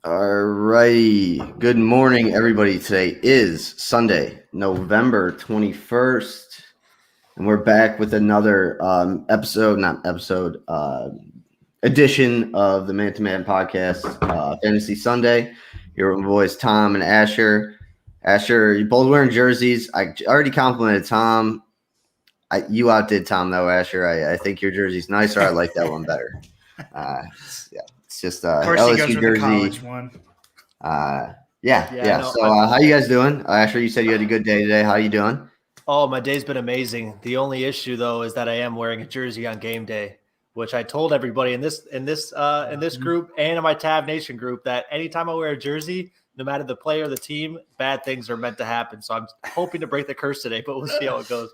All right. Good morning, everybody. Today is Sunday, November 21st, and we're back with another edition of the Man to Man podcast, Fantasy Sunday. Here with my boys, Tom and Asher. Asher, you both wearing jerseys. I already complimented Tom. You outdid Tom, though, Asher. I think your jersey's nicer. I like that one better. It's just of course LSU he goes with jersey. the college one. Yeah. So how you guys doing? Asher, you said you had a good day today. How you doing? Oh, my day's been amazing. The only issue though is that I am wearing a jersey on game day, which I told everybody in this group and in my Tab Nation group that anytime I wear a jersey, no matter the player or the team, bad things are meant to happen. So I'm hoping to break the curse today, but we'll see how it goes.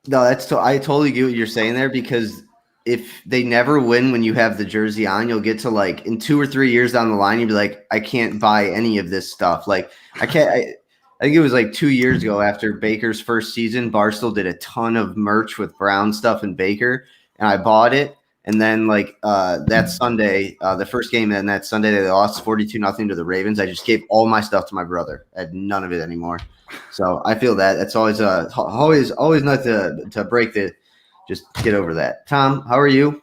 No, I totally get what you're saying there, because if they never win when you have the jersey on, you'll get to like in 2 or 3 years down the line, you'll be like, I can't buy any of this stuff. Like I think it was like 2 years ago after Baker's first season, Barstool did a ton of merch with Brown stuff and Baker, and I bought it. And then like that Sunday, the first game, and that Sunday they lost 42-0 to the Ravens. I just gave all my stuff to my brother. I had none of it anymore. So I feel that it's always not to break the. Just get over that. Tom, how are you?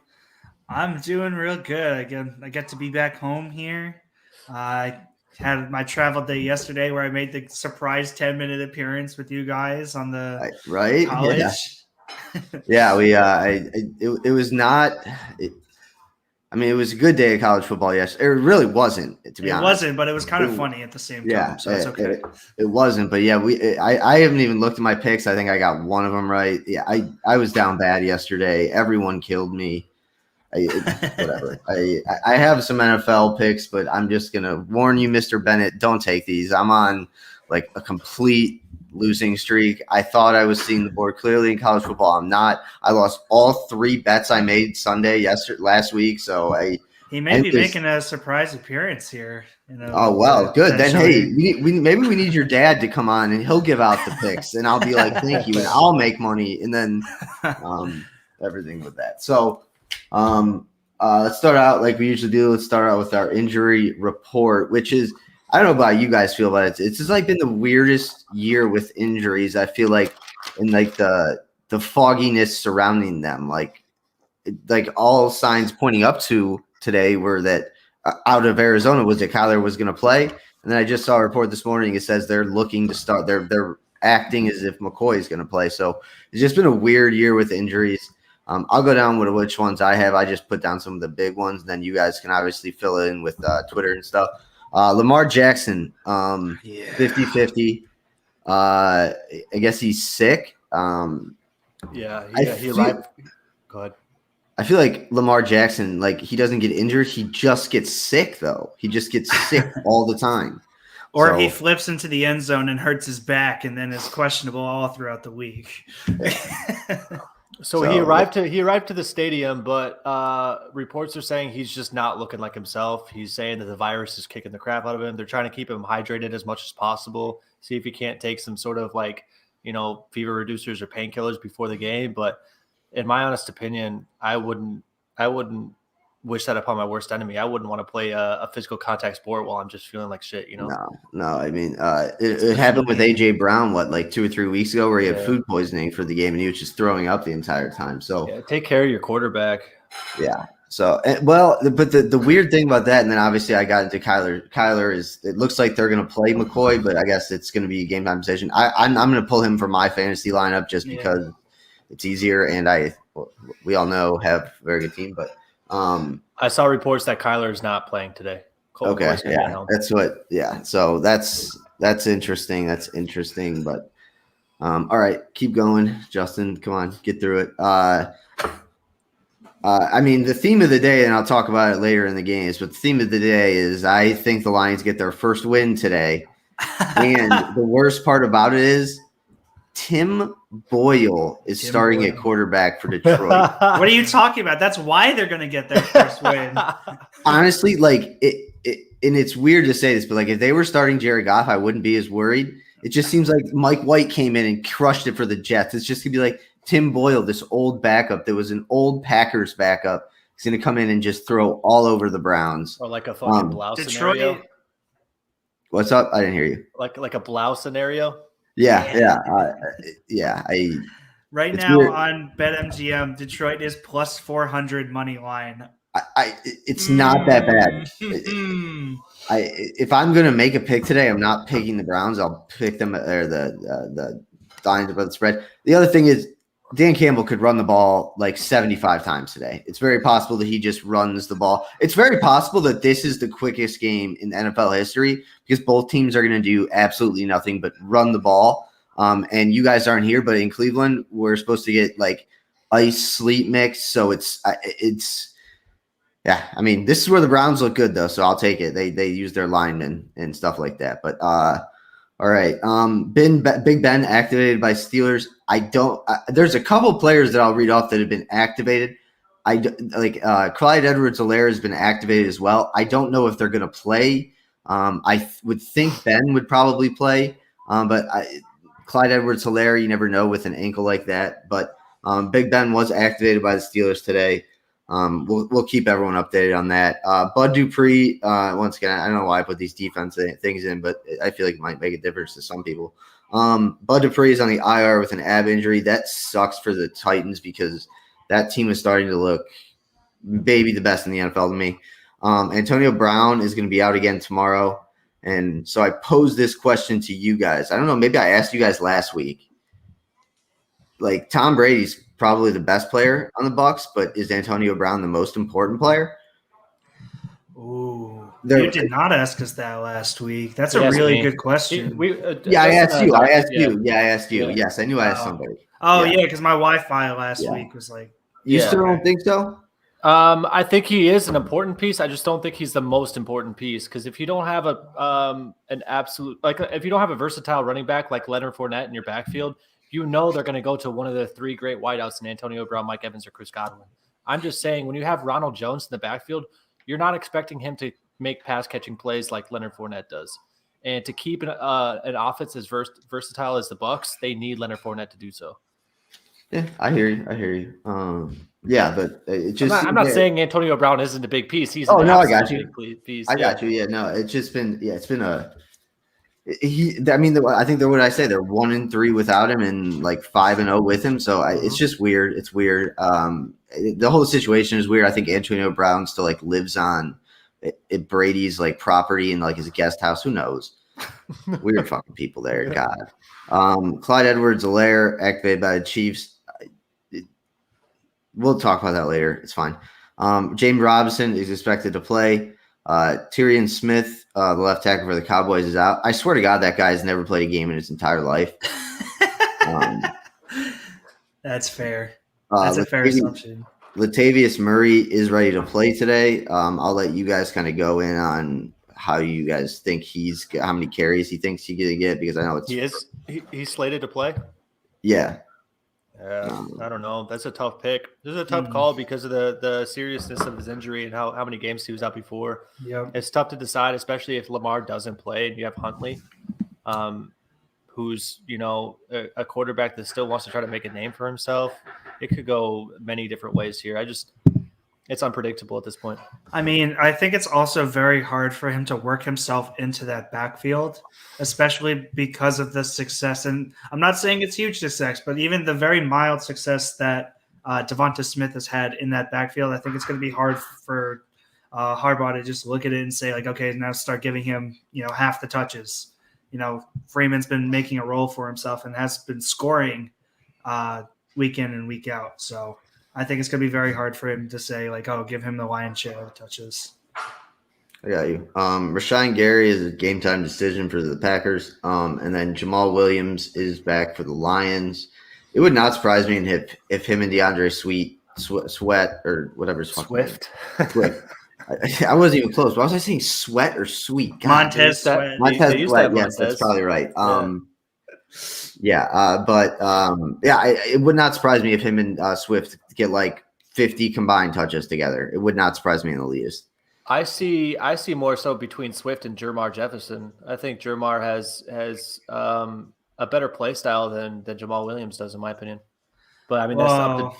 I'm doing real good. I get to be back home here. I had my travel day yesterday where I made the surprise 10-minute appearance with you guys on the college. Yeah, it was not. It was a good day of college football. Yes, it really wasn't. To be honest, it wasn't, but it was kind of funny at the same time. Yeah, so it's okay. It wasn't, but yeah, I haven't even looked at my picks. I think I got one of them right. Yeah, I was down bad yesterday. Everyone killed me. Whatever. I have some NFL picks, but I'm just gonna warn you, Mr. Bennett, don't take these. I'm on like a complete losing streak. I thought I was seeing the board clearly in college football. I'm not. I lost all 3 bets I made last week. So he may be making a surprise appearance here. Oh well, good. Then hey, maybe we need your dad to come on and he'll give out the picks, and I'll be like, thank you, and I'll make money, and then everything with that. So let's start out like we usually do. Let's start out with our injury report, which is, I don't know about you guys feel about it. It's just like been the weirdest year with injuries. I feel like, and like the fogginess surrounding them, like all signs pointing up to today were that out of Arizona was that Kyler was going to play. And then I just saw a report this morning. It says they're looking to start. They're acting as if McCoy is going to play. So it's just been a weird year with injuries. I'll go down with which ones I have. I just put down some of the big ones. And then you guys can obviously fill in with Twitter and stuff. Lamar Jackson, 50-50. I guess he's sick. He arrived. Go ahead. I feel like Lamar Jackson, like he doesn't get injured. He just gets sick, though. He just gets sick all the time. Or he flips into the end zone and hurts his back and then is questionable all throughout the week. So he arrived to the stadium, but reports are saying he's just not looking like himself. He's saying that the virus is kicking the crap out of him. They're trying to keep him hydrated as much as possible, see if he can't take some sort of fever reducers or painkillers before the game. But in my honest opinion, I wouldn't wish that upon my worst enemy. I wouldn't want to play a physical contact sport while I'm just feeling like shit, No. I mean, it happened with AJ Brown, like 2 or 3 weeks ago, where he had food poisoning for the game and he was just throwing up the entire time. So take care of your quarterback. Yeah. So, but the weird thing about that, and then obviously I got into Kyler. Kyler it looks like they're going to play McCoy, but I guess it's going to be a game time decision. I'm going to pull him for my fantasy lineup just because it's easier, and we all know have a very good team, but. I saw reports that Kyler is not playing today. Okay, so that's interesting. That's interesting, but all right, keep going, Justin. Come on, get through it. The theme of the day, and I'll talk about it later in the games, but the theme of the day is I think the Lions get their first win today, and the worst part about it is Tim Boyle is starting at quarterback for Detroit. What are you talking about? That's why they're going to get their first win. Honestly, and it's weird to say this, but if they were starting Jared Goff, I wouldn't be as worried. It just seems like Mike White came in and crushed it for the Jets. It's just going to be like Tim Boyle, this old backup that was an old Packers backup, He's going to come in and just throw all over the Browns. Or like a fucking blouse scenario. What's up? I didn't hear you. Like a blouse scenario. Yeah. Right now weird. On BetMGM, Detroit is plus 400 money line. It's not that bad. If I'm going to make a pick today, I'm not picking the Browns. I'll pick them or the Lions above the spread. The other thing is Dan Campbell could run the ball like 75 times today. It's very possible that he just runs the ball. It's very possible that this is the quickest game in NFL history because both teams are going to do absolutely nothing but run the ball. And you guys aren't here, but in Cleveland, we're supposed to get like ice sleep mix. So it's yeah. I mean, this is where the Browns look good though, so I'll take it. They use their linemen and stuff like that. But all right. Big Ben activated by Steelers. There's a couple players that I'll read off that have been activated. Clyde Edwards-Helaire has been activated as well. I don't know if they're going to play. I would think Ben would probably play, but Clyde Edwards-Helaire, you never know with an ankle like that. But Big Ben was activated by the Steelers today. We'll keep everyone updated on that. Bud Dupree, once again, I don't know why I put these defense things in, but I feel like it might make a difference to some people. Bud Dupree is on the IR with an ab injury. That sucks for the Titans because that team is starting to look maybe the best in the NFL to me. Antonio Brown is going to be out again tomorrow. And so I posed this question to you guys. I don't know, maybe I asked you guys last week. Like Tom Brady's probably the best player on the Bucs, but is Antonio Brown the most important player? Ooh, you did not ask us that last week. That's a really good question. I asked you. I asked you. Yeah. Yes, I knew I asked somebody. Oh yeah, because my Wi-Fi last week was like. You still don't think so? I think he is an important piece. I just don't think he's the most important piece because if you don't have an absolute if you don't have a versatile running back like Leonard Fournette in your backfield. You know they're going to go to one of the three great wideouts in Antonio Brown, Mike Evans, or Chris Godwin. I'm just saying when you have Ronald Jones in the backfield, you're not expecting him to make pass-catching plays like Leonard Fournette does. And to keep an offense as versatile as the Bucs, they need Leonard Fournette to do so. Yeah, I hear you. Yeah, but it just I'm not saying Antonio Brown isn't a big piece. He's I got you. Big piece. I got you. Yeah, no, it's just been it's been a. I think what I say, they're 1-3 without him and like 5-0 with him. So it's just weird. It's weird. The whole situation is weird. I think Antonio Brown still like lives on Brady's like property and like his guest house. Who knows? Weird fucking people there. God. Clyde Edwards-Helaire activated by the Chiefs. We'll talk about that later. It's fine. James Robinson is expected to play. Tyrion Smith, the left tackle for the Cowboys, is out. I swear to God, that guy has never played a game in his entire life. That's fair. That's a fair assumption. Latavius Murray is ready to play today. I'll let you guys kind of go in on how you guys think how many carries he thinks he's going to get because I know he's slated to play. Yeah. I don't know. That's a tough pick. This is a tough call because of the seriousness of his injury and how many games he was out before. Yeah, it's tough to decide, especially if Lamar doesn't play and you have Huntley, who's a quarterback that still wants to try to make a name for himself. It could go many different ways here. It's unpredictable at this point. I mean, I think it's also very hard for him to work himself into that backfield, especially because of the success. And I'm not saying it's huge success, but even the very mild success that Devonta Smith has had in that backfield, I think it's going to be hard for Harbaugh to just look at it and say, like, okay, now start giving him, half the touches. Freeman's been making a role for himself and has been scoring week in and week out. So I think it's going to be very hard for him to say, like, oh, give him the lion's share of the touches. I got you. Rashawn Gary is a game-time decision for the Packers. And then Jamal Williams is back for the Lions. It would not surprise me if him and DeAndre Sweat or whatever his Swift. I wasn't even close. Why was I saying Sweat or Sweet? God, Montez Sweat. Montez Sweat, yes, that's probably right. It would not surprise me if him and Swift get like 50 combined touches together. It would not surprise me in the least. I see more so between Swift and Jermar Jefferson. I think Jermar has a better play style than Jamal Williams does, in my opinion. But I mean,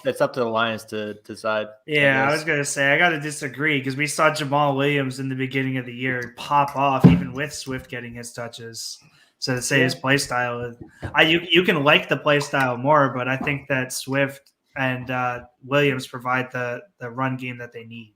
that's up to the Lions to decide. Yeah, I was gonna say I got to disagree because we saw Jamal Williams in the beginning of the year pop off, even with Swift getting his touches. So to say his play style, you can like the play style more, but I think that Swift and Williams provide the run game that they need.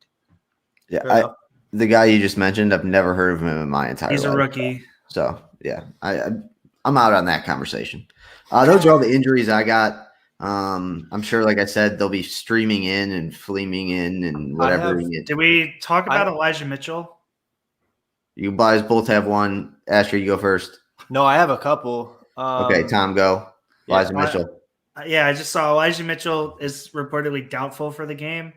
Yeah, the guy you just mentioned, I've never heard of him in my entire life. He's a rookie. So yeah, I'm out on that conversation. Those are all the injuries I got. I'm sure, like I said, they'll be streaming in and fleeming in and whatever. Did we talk about Elijah Mitchell? You guys both have one. Asher, you go first. No, I have a couple. Okay, Tom, go. Elijah Mitchell. I just saw Elijah Mitchell is reportedly doubtful for the game.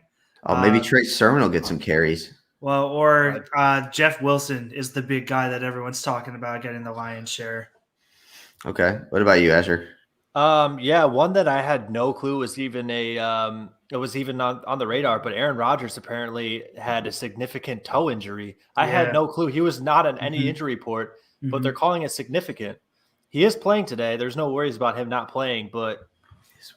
Oh, maybe Trey Sermon will get some carries. Well, or Jeff Wilson is the big guy that everyone's talking about getting the lion's share. Okay. What about you, Asher? One that I had no clue was even on the radar, but Aaron Rodgers apparently had a significant toe injury. I had no clue. He was not on any injury report, but they're calling it significant. He is playing today. There's no worries about him not playing, but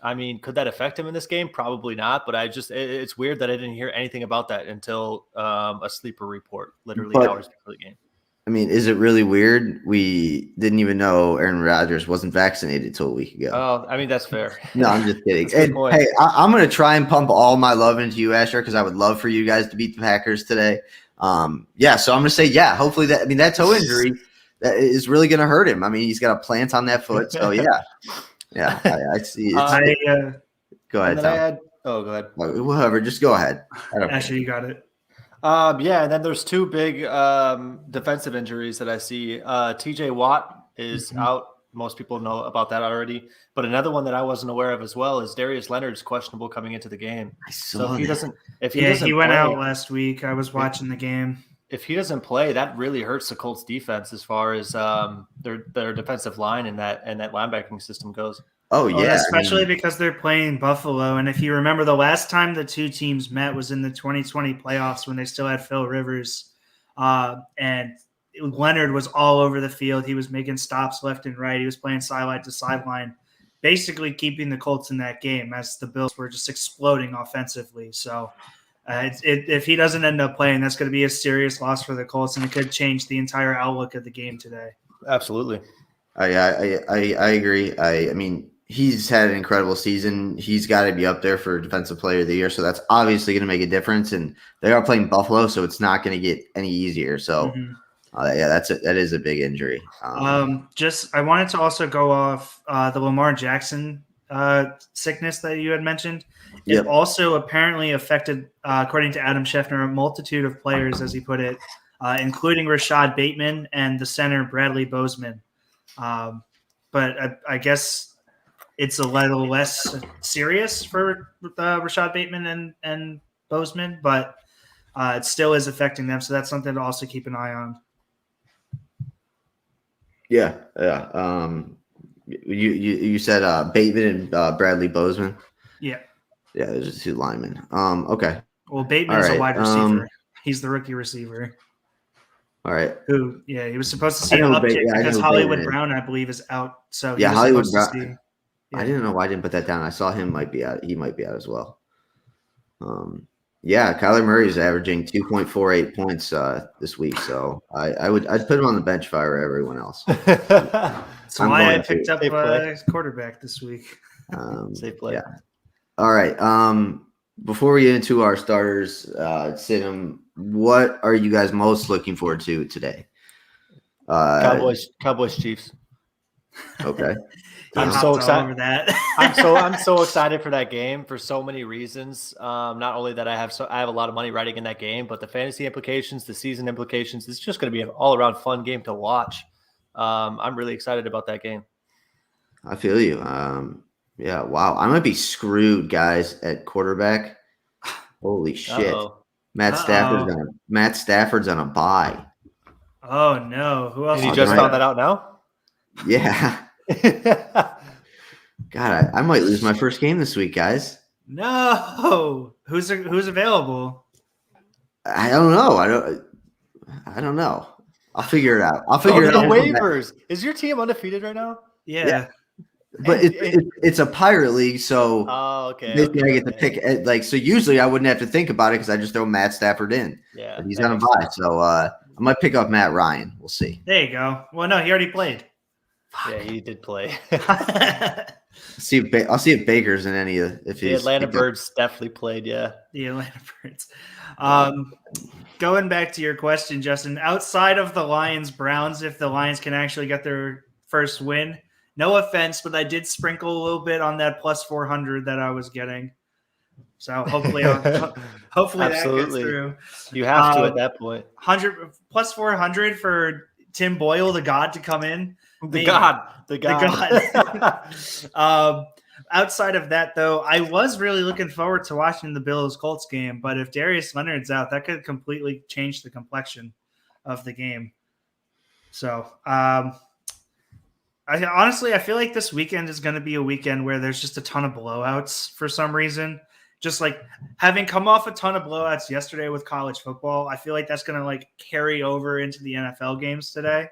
I mean, could that affect him in this game? Probably not, but it's weird that I didn't hear anything about that until a sleeper report, literally hours before the game. I mean, is it really weird? We didn't even know Aaron Rodgers wasn't vaccinated until a week ago. Oh, I mean, that's fair. No, I'm just kidding. Hey, I'm going to try and pump all my love into you, Asher, because I would love for you guys to beat the Packers today. So I'm going to say, hopefully that toe injury that is really going to hurt him. I mean, he's got a plant on that foot. So, yeah, I see. Go ahead, Tom. Go ahead. Whatever, just go ahead. Asher, you got it. And then there's two big defensive injuries that I see. TJ Watt is out. Most people know about that already. But another one that I wasn't aware of as well is Darius Leonard's questionable coming into the game. He went out last week. I was watching the game. If he doesn't play, that really hurts the Colts defense as far as their defensive line and that linebacking system goes. Oh, yeah. Especially because they're playing Buffalo. And if you remember, the last time the two teams met was in the 2020 playoffs when they still had Phil Rivers. And Leonard was all over the field. He was making stops left and right. He was playing sideline to sideline, basically keeping the Colts in that game as the Bills were just exploding offensively. So if he doesn't end up playing, that's going to be a serious loss for the Colts, and it could change the entire outlook of the game today. Absolutely. I agree. I mean, he's had an incredible season. He's got to be up there for Defensive Player of the Year, so that's obviously going to make a difference. And they are playing Buffalo, so it's not going to get any easier. So, that is a big injury. I wanted to also go off the Lamar Jackson sickness that you had mentioned. It also apparently affected, according to Adam Schefter, a multitude of players, as he put it, including Rashad Bateman and the center Bradley Bozeman. But I guess it's a little less serious for Rashad Bateman and Bozeman, but it still is affecting them. So that's something to also keep an eye on. Yeah. You said Bateman and Bradley Bozeman. Yeah. Yeah, those are two linemen. Okay. Well, Bateman's a wide receiver. He's the rookie receiver. All right. He was supposed to see an uptick because Hollywood Brown, I believe, is out. So Hollywood Brown. I didn't know why I didn't put that down. I saw him might be out. He might be out as well. Kyler Murray is averaging 2.48 points this week, so I'd put him on the bench if I were everyone else. That's why I picked up quarterback this week. Safe play. Yeah. All right. Before we get into our starters, Sidham, what are you guys most looking forward to today? Cowboys Chiefs. Okay. I'm so excited. I'm so excited for that game for so many reasons. Not only that I have a lot of money riding in that game, but the fantasy implications, the season implications. It's just going to be an all around fun game to watch. I'm really excited about that game. I feel you. Yeah. Wow. I might be screwed, guys, at quarterback. Holy shit. Matt Stafford's on a bye. Oh no. Who else? And you just found that out now? Yeah. God, I might lose my first game this week, guys. No. Who's available? I don't know. I don't know. I'll figure it out. I'll figure it out. Waivers. Is your team undefeated right now? Yeah. But it's a pirate league, so basically I get to pick. Like, so usually I wouldn't have to think about it because I just throw Matt Stafford in. Yeah, but he's on a bye, so I might pick up Matt Ryan. We'll see. There you go. Well, no, he already played. Yeah, he did play. I'll see if Baker's in any of if the Atlanta Birds definitely played. Yeah, the Atlanta Birds. Going back to your question, Justin, outside of the Lions-Browns, if the Lions can actually get their first win. No offense, but I did sprinkle a little bit on that plus 400 that I was getting. So hopefully that gets through. You have to at that point. 100 plus 400 for Tim Boyle, the God, to come in. The God. Outside of that, though, I was really looking forward to watching the Bills-Colts game. But if Darius Leonard's out, that could completely change the complexion of the game. So, I feel like this weekend is going to be a weekend where there's just a ton of blowouts for some reason. Just like having come off a ton of blowouts yesterday with college football, I feel like that's going to like carry over into the NFL games today.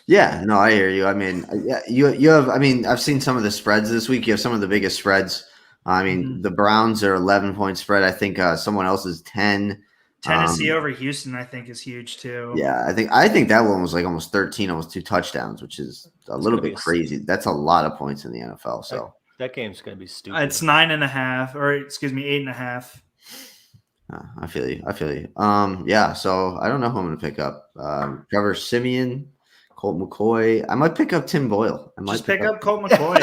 Yeah, no, I hear you. I mean, yeah, you have. I mean, I've seen some of the spreads this week. You have some of the biggest spreads. I mean, the Browns are 11-point spread. I think someone else is 10. Tennessee over Houston, I think, is huge too. Yeah, I think that one was like almost 13, almost 2 touchdowns, which is a little bit crazy. That's a lot of points in the NFL. So that game's gonna be stupid. It's 9.5, or excuse me, 8.5. I feel you. Yeah. So I don't know who I'm gonna pick up. Trevor Siemian, Colt McCoy. I might pick up Tim Boyle. Just pick up Colt McCoy.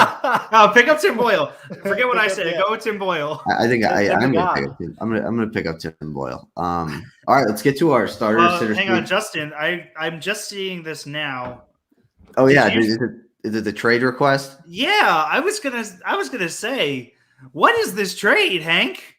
No, pick up Tim Boyle. Forget what I said. Go with Tim Boyle. I think I'm gonna pick up Tim. I'm gonna pick up Tim Boyle. All right, let's get to our starters. Hang on, Justin. I'm just seeing this now. Oh yeah, is it the trade request? Yeah, I was gonna say, what is this trade, Hank?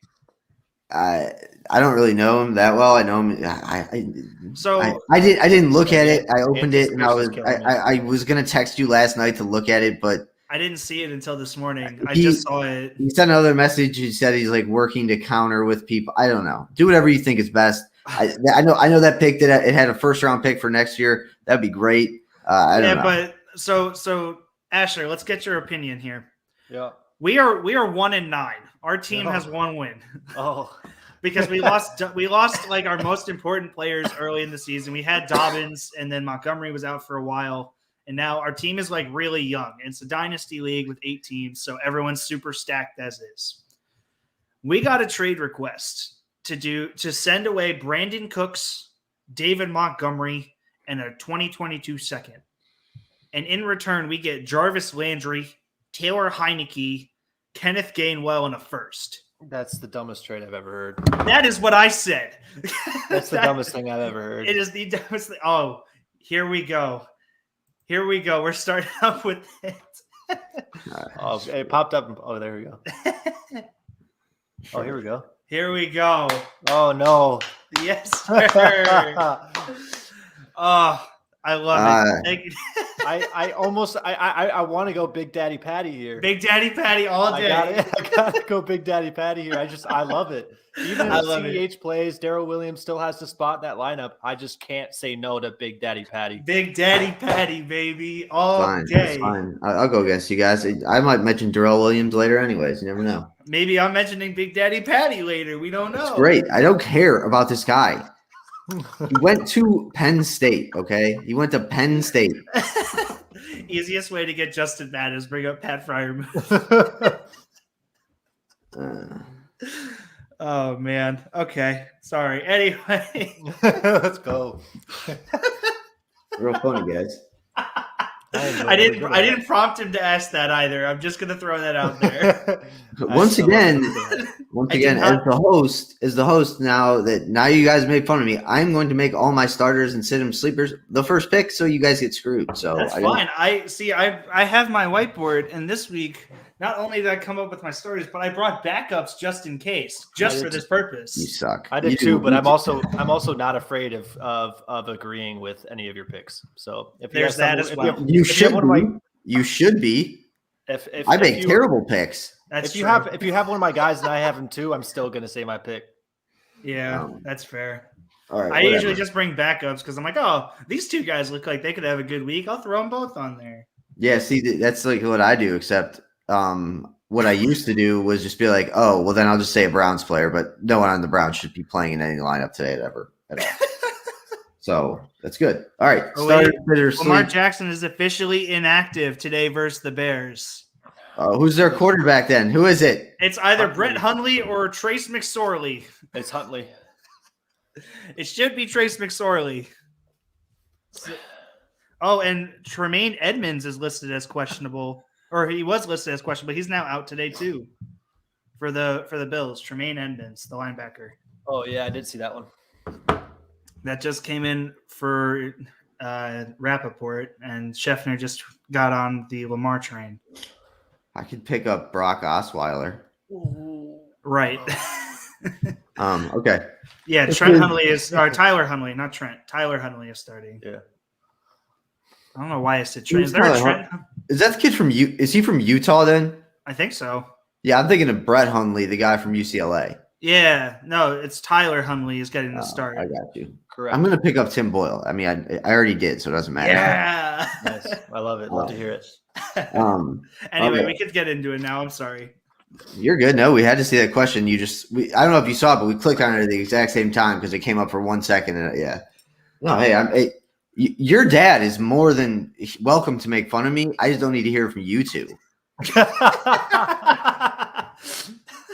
I don't really know him that well. I know him. I didn't look at it. I opened it and I was gonna text you last night to look at it, but I didn't see it until this morning. I just saw it. He sent another message. He said he's like working to counter with people. I don't know. Do whatever you think is best. I know that pick that it had a first round pick for next year. That'd be great. I don't know. But so Asher, let's get your opinion here. Yeah. We are 1-9. Our team has 1 win. Oh. Because we lost like our most important players early in the season. We had Dobbins, and then Montgomery was out for a while, and now our team is like really young. It's a dynasty league with 8 teams, so everyone's super stacked as is. We got a trade request to send away Brandon Cooks, David Montgomery, and a 2022 second. And in return, we get Jarvis Landry, Taylor Heineke, Kenneth Gainwell, and a first. That's the dumbest trade I've ever heard. That is what I said. That's the dumbest thing I've ever heard. It is the dumbest thing. Oh, here we go. We're starting up with it. Oh, it popped up. Oh, there we go. Oh, here we go. Here we go. Oh, no. Yes, sir. Oh, I love it. I want to go Big Daddy Patty here. Big Daddy Patty all day. I gotta go Big Daddy Patty here. I love it. Even if CEH plays, Darrell Williams still has to spot that lineup. I just can't say no to Big Daddy Patty. Big Daddy Patty, baby, all day. Fine. I'll go against you guys. I might mention Darrell Williams later anyways. You never know. Maybe I'm mentioning Big Daddy Patty later. We don't know. It's great. I don't care about this guy. He went to Penn State, okay? He went to Penn State. Easiest way to get Justin mad is bring up Pat Freiermuth. Oh, man. Okay. Sorry. Anyway. Let's go. Real funny, guys. I didn't prompt him to ask that either. I'm just going to throw that out there. Once again, as the host now you guys made fun of me, I'm going to make all my starters and sit them sleepers the first pick, so you guys get screwed. So that's fine. I have my whiteboard, and this week not only did I come up with my starters, but I brought backups just in case, just for this purpose. You suck. I did too, but I'm also not afraid of agreeing with any of your picks. So if there's that as well. You should be. If I make terrible picks. If you have one of my guys and I have him too, I'm still gonna say my pick. Yeah, that's fair. All right. I usually just bring backups because I'm like, oh, these two guys look like they could have a good week. I'll throw them both on there. Yeah, see, that's like what I do, except what I used to do was just be like, oh, well, then I'll just say a Browns player, but no one on the Browns should be playing in any lineup today at all. So that's good. All right. Lamar Jackson is officially inactive today versus the Bears. Who's their quarterback then? Who is it? It's either Brett Hundley or Trace McSorley. It's Huntley. It should be Trace McSorley. Oh, and Tremaine Edmonds is listed as questionable, or he was listed as questionable. He's now out today too for the Bills. Tremaine Edmonds, the linebacker. Oh yeah, I did see that one. That just came in for Rappaport, and Scheffner just got on the Lamar train. I could pick up Brock Osweiler. Right. Okay. Yeah, Tyler Huntley, not Trent. Tyler Huntley is starting. Yeah. I don't know why I said Trent. Is there a Trent? Is that the kid from Is he from Utah then? I think so. Yeah, I'm thinking of Brett Hundley, the guy from UCLA. Yeah, no, it's Tyler Huntley is getting the start. I got you. Correct. I'm going to pick up Tim Boyle. I mean, I already did, so it doesn't matter. Yeah. Nice. I love it. Love to hear it. Anyway, we could get into it now. I'm sorry. You're good. No, we had to see that question. I don't know if you saw it, but we clicked on it at the exact same time because it came up for 1 second. And yeah. No, hey, your dad is more than welcome to make fun of me. I just don't need to hear from you two.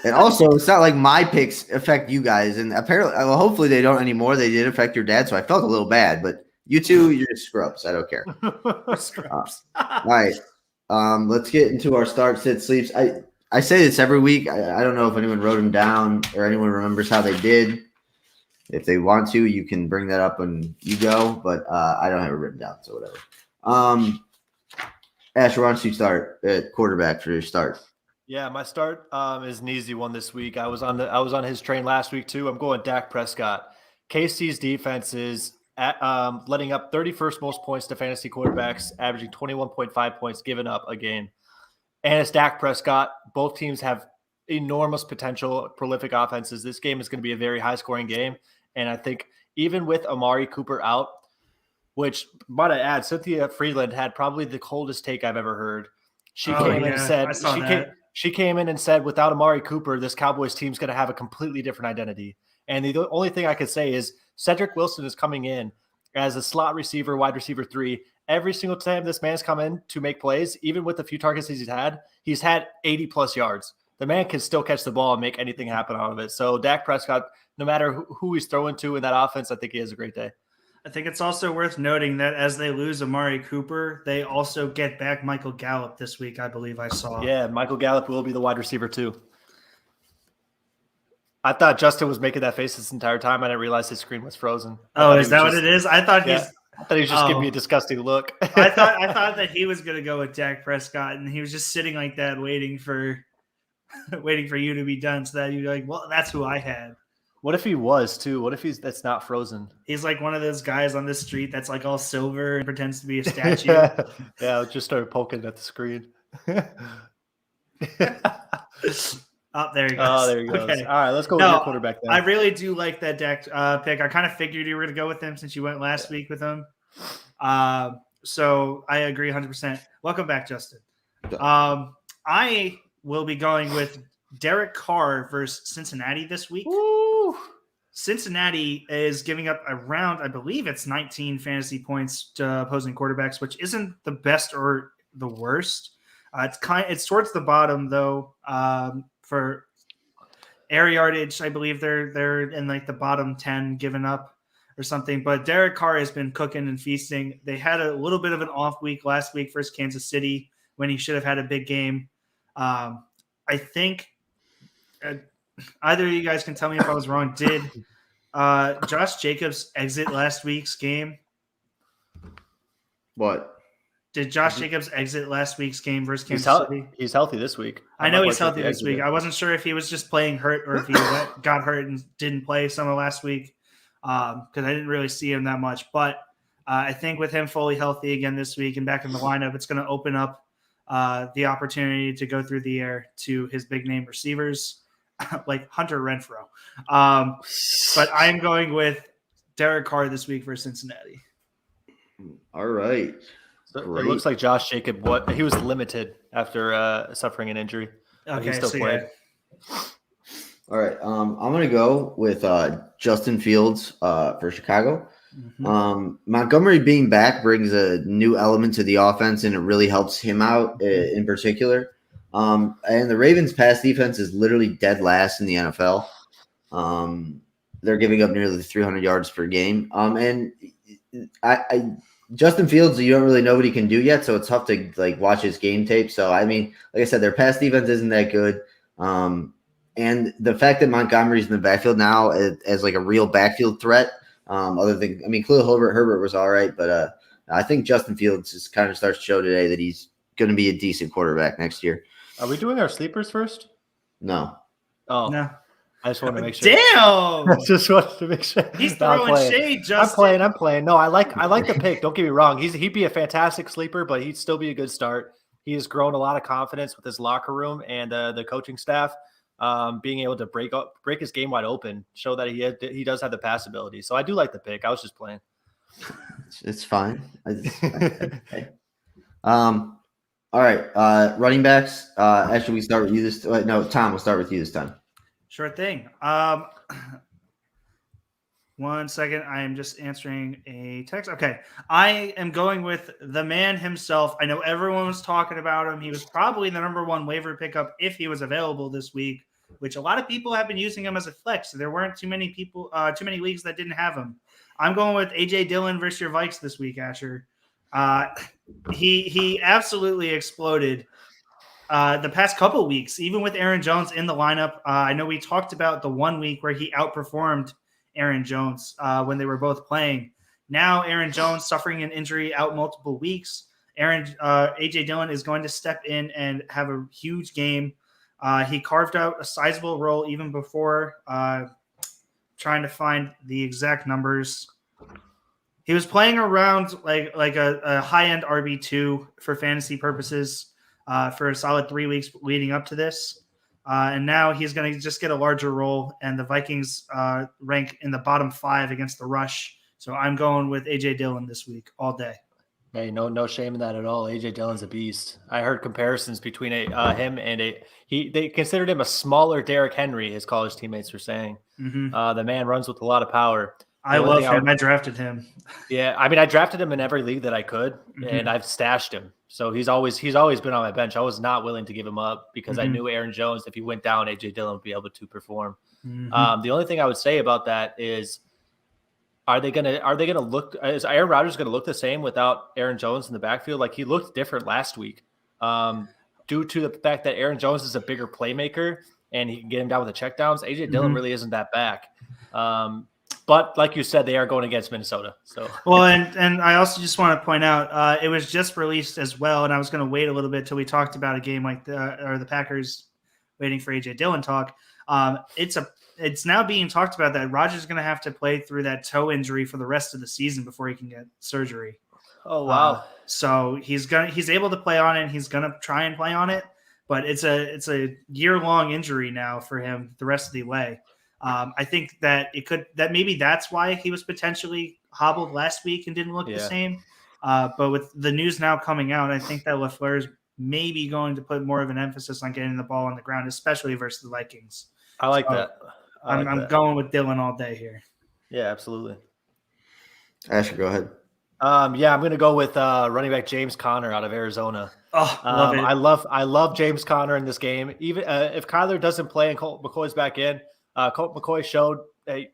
And also, it's not like my picks affect you guys. And apparently, well, hopefully they don't anymore. They did affect your dad, so I felt a little bad. But you two, you're scrubs. I don't care. Scrubs. All right. Let's get into our start, sit, sleeps. I say this every week. I don't know if anyone wrote them down or anyone remembers how they did. If they want to, you can bring that up when you go, but I don't have it written down, so whatever. Asher, why don't you start at quarterback for your start? Yeah, my start is an easy one this week. I was on his train last week too. I'm going Dak Prescott. KC's defense is letting up 31st most points to fantasy quarterbacks, averaging 21.5 points given up a game. And it's Dak Prescott. Both teams have enormous potential, prolific offenses. This game is going to be a very high-scoring game. And I think even with Amari Cooper out, which, might I add, Cynthia Freeland had probably the coldest take I've ever heard. She came in and said, without Amari Cooper, this Cowboys team's going to have a completely different identity. And the only thing I could say is Cedric Wilson is coming in as a slot receiver, wide receiver 3. Every single time this man's come in to make plays, even with the few targets he's had 80-plus yards. The man can still catch the ball and make anything happen out of it. So Dak Prescott, no matter who he's throwing to in that offense, I think he has a great day. I think it's also worth noting that as they lose Amari Cooper, they also get back Michael Gallup this week, I believe I saw. Yeah, Michael Gallup will be the wide receiver too. I thought Justin was making that face this entire time. I didn't realize his screen was frozen. Oh, is that what it is? I thought he was just giving me a disgusting look. I thought that he was going to go with Dak Prescott, and he was just sitting like that waiting for you to be done so that you'd be like, well, that's who I had. What if he was too? What if that's not frozen? He's like one of those guys on the street that's like all silver and pretends to be a statue. Yeah, I'll just start poking at the screen. Oh, there he goes. Oh, there he goes. Okay. All right, let's go with your quarterback then. I really do like that Dak pick. I kind of figured you were going to go with him since you went last week with him. So I agree 100%. Welcome back, Justin. I will be going with Derek Carr versus Cincinnati this week. Woo! Cincinnati is giving up around, I believe it's 19 fantasy points to opposing quarterbacks, which isn't the best or the worst. It's towards the bottom though. For air yardage, I believe they're in like the bottom 10 given up or something. But Derek Carr has been cooking and feasting. They had a little bit of an off week last week versus Kansas City when he should have had a big game. I think either of you guys can tell me if I was wrong. Did Josh Jacobs exit last week's game? What? Did Josh Jacobs exit last week's game versus Kansas City? He's healthy this week. I know he's healthy this week. I wasn't sure if he was just playing hurt or if he got hurt and didn't play some of last week because I didn't really see him that much. But I think with him fully healthy again this week and back in the lineup, it's going to open up the opportunity to go through the air to his big name receivers like Hunter Renfrow. But I'm going with Derek Carr this week for Cincinnati. All right. It looks like Josh Jacob. He was limited after suffering an injury. Okay, he still played. Yeah. All right. I'm gonna go with Justin Fields for Chicago. Mm-hmm. Montgomery being back brings a new element to the offense, and it really helps him out in particular. And the Ravens' pass defense is literally dead last in the NFL. They're giving up nearly 300 yards per game. And Justin Fields, you don't really know what he can do yet, so it's tough to like watch his game tape. So I mean, like I said, their pass defense isn't that good. And the fact that Montgomery's in the backfield now as like a real backfield threat, other than Khalil Herbert was all right, but I think Justin Fields just kind of starts to show today that he's going to be a decent quarterback next year. Are we doing our sleepers first? No. Oh no. I just want to make sure. Damn! I just wanted to make sure. He's throwing shade, Justin. I'm playing. No, I like the pick. Don't get me wrong. He'd be a fantastic sleeper, but he'd still be a good start. He has grown a lot of confidence with his locker room and the coaching staff, being able to break his game wide open, show that he does have the pass ability. So I do like the pick. I was just playing. It's fine. Okay. All right. Running backs. Actually, we start with you this. No, Tom. We'll start with you this time. Sure thing. 1 second. I am just answering a text. Okay. I am going with the man himself. I know everyone was talking about him. He was probably the number one waiver pickup if he was available this week, which a lot of people have been using him as a flex. So there weren't too many leagues that didn't have him. I'm going with AJ Dillon versus your Vikes this week, Asher. He absolutely exploded. The past couple of weeks, even with Aaron Jones in the lineup. I know we talked about the 1 week where he outperformed Aaron Jones when they were both playing. Now Aaron Jones suffering an injury out multiple weeks. AJ Dillon is going to step in and have a huge game. He carved out a sizable role even before trying to find the exact numbers. He was playing around like a high-end RB2 for fantasy purposes for a solid 3 weeks leading up to this. And now he's going to just get a larger role, and the Vikings rank in the bottom 5 against the rush. So I'm going with A.J. Dillon this week all day. Hey, no shame in that at all. A.J. Dillon's a beast. I heard comparisons between him and they considered him a smaller Derrick Henry, his college teammates were saying. Mm-hmm. The man runs with a lot of power. I love him. I drafted him. Yeah, I drafted him in every league that I could, and I've stashed him. So he's always been on my bench. I was not willing to give him up because I knew Aaron Jones, if he went down, A.J. Dillon would be able to perform. The only thing I would say about that is, is Aaron Rodgers going to look the same without Aaron Jones in the backfield? Like, he looked different last week due to the fact that Aaron Jones is a bigger playmaker and he can get him down with the checkdowns. A.J. Dillon really isn't that back. But like you said, they are going against Minnesota. So well, and I also just want to point out it was just released as well, and I was going to wait a little bit till we talked about a game like the Packers waiting for AJ Dillon talk. It's now being talked about that Rodgers is going to have to play through that toe injury for the rest of the season before he can get surgery. Oh wow! So he's able to play on it. And he's going to try and play on it, but it's a year-long injury now for him the rest of the way. I think that maybe that's why he was potentially hobbled last week and didn't look the same. But with the news now coming out, I think that LaFleur is maybe going to put more of an emphasis on getting the ball on the ground, especially versus the Vikings. I like that. I'm going with Dillon all day here. Yeah, absolutely. Asher, go ahead. I'm going to go with running back James Conner out of Arizona. Oh, love it. I love James Conner in this game. Even if Kyler doesn't play and Colt McCoy's back in, Colt McCoy showed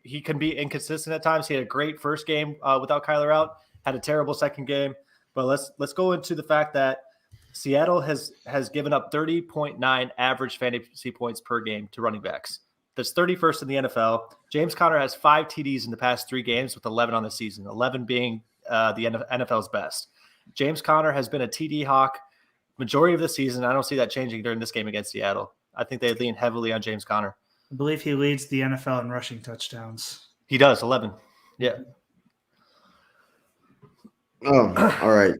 he can be inconsistent at times. He had a great first game without Kyler out, had a terrible second game. But let's go into the fact that Seattle has given up 30.9 average fantasy points per game to running backs. That's 31st in the NFL. James Conner has 5 TDs in the past 3 games with 11 on the season, 11 being the NFL's best. James Conner has been a TD hawk majority of the season. I don't see that changing during this game against Seattle. I think they lean heavily on James Conner. I believe he leads the NFL in rushing touchdowns. He does, 11. Yeah. Oh, all right.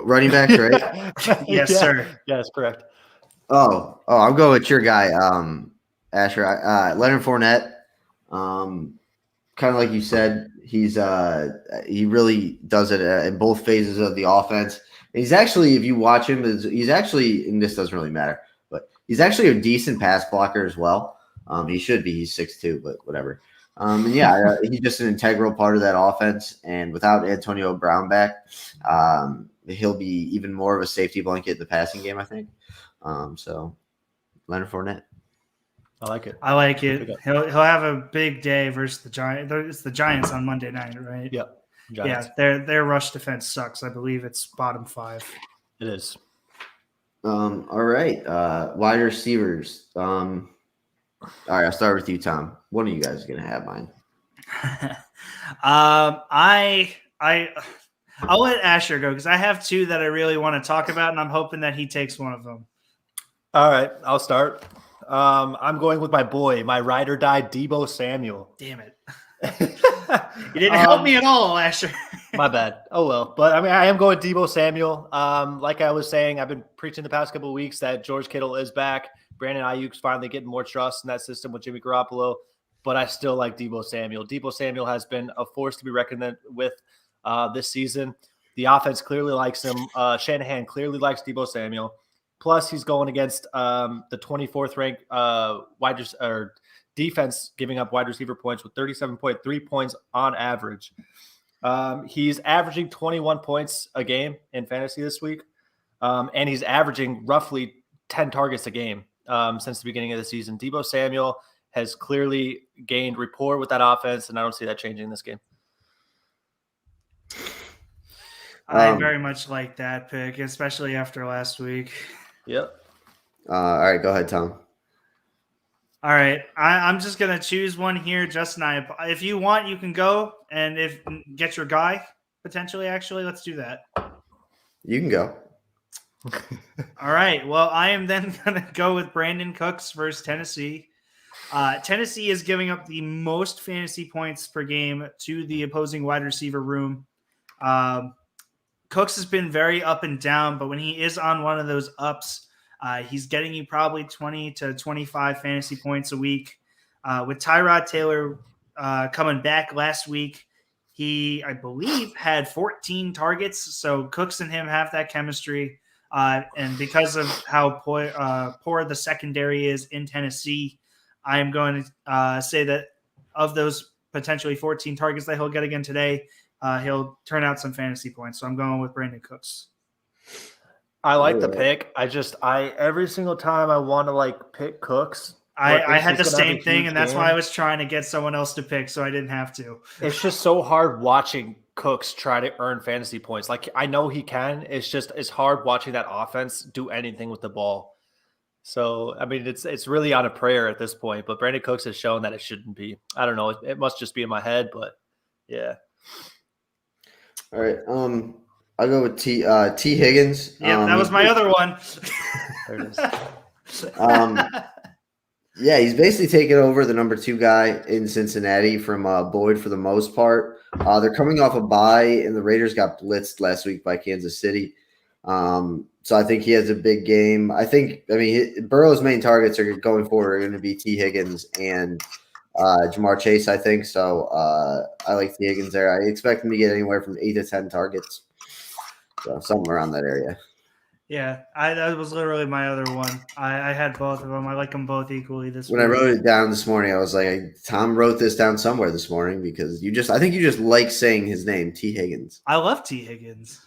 Running backs, right? Yes, sir. Yes, correct. Oh, I'm going with your guy, Asher. Leonard Fournette. Kind of like you said, he really does it in both phases of the offense. And he's actually, if you watch him, he's actually, and this doesn't really matter, but he's actually a decent pass blocker as well. He should be. He's 6'2", but whatever. And yeah, he's just an integral part of that offense. And without Antonio Brown back, he'll be even more of a safety blanket in the passing game, I think. So Leonard Fournette. I like it. I like it. He'll have a big day versus the Giants. It's the Giants on Monday night, right? Yep. Giants. Yeah, their rush defense sucks. I believe it's bottom 5. It is. All right. Wide receivers. All right, I'll start with you, Tom. One of you guys is gonna have mine. I'll let Asher go because I have 2 that I really want to talk about, and I'm hoping that he takes one of them. All right, I'll start. I'm going with my boy, my ride or die, Deebo Samuel. Damn it. You didn't help me at all, Asher. My bad. Oh, well. But, I mean, I am going Deebo Samuel. Like I was saying, I've been preaching the past couple of weeks that George Kittle is back. Brandon Ayuk's finally getting more trust in that system with Jimmy Garoppolo. But I still like Deebo Samuel. Deebo Samuel has been a force to be reckoned with this season. The offense clearly likes him. Shanahan clearly likes Deebo Samuel. Plus, he's going against the 24th ranked defense, giving up wide receiver points with 37.3 points on average. He's averaging 21 points a game in fantasy this week, and he's averaging roughly 10 targets a game since the beginning of the season. Deebo Samuel has clearly gained rapport with that offense, and I don't see that changing this game. I very much like that pick, especially after last week. Yep. All right, go ahead, Tom. All right, I'm just gonna choose one here, Justin. If you want, you can go and get your guy potentially. Actually, let's do that. You can go. All right. Well, I am then gonna go with Brandon Cooks versus Tennessee. Tennessee is giving up the most fantasy points per game to the opposing wide receiver room. Cooks has been very up and down, but when he is on one of those ups, he's getting you probably 20 to 25 fantasy points a week. With Tyrod Taylor coming back last week, he, I believe, had 14 targets. So Cooks and him have that chemistry. And because of how poor the secondary is in Tennessee, I am going to say that of those potentially 14 targets that he'll get again today, he'll turn out some fantasy points. So I'm going with Brandon Cooks. I like the pick. I every single time I want to pick Cooks. I had the same thing, and that's why I was trying to get someone else to pick, so I didn't have to. It's just so hard watching Cooks try to earn fantasy points. I know he can. It's hard watching that offense do anything with the ball. So, I mean, it's really on a prayer at this point, but Brandon Cooks has shown that it shouldn't be. I don't know. It must just be in my head, but yeah. All right. I'll go with T Higgins. Yeah, that was my other one. There it is. Yeah, he's basically taken over the number 2 guy in Cincinnati from Boyd for the most part. They're coming off a bye, and the Raiders got blitzed last week by Kansas City. So I think he has a big game. Burrow's main targets are going forward are going to be T Higgins and Jamar Chase, I think. So I like T Higgins there. I expect him to get anywhere from 8 to 10 targets. So somewhere around that area. Yeah, that was literally my other one. I had both of them. I like them both equally this week. When I wrote it down this morning, I was like, Tom wrote this down somewhere this morning because I think you just like saying his name, T Higgins. I love T Higgins.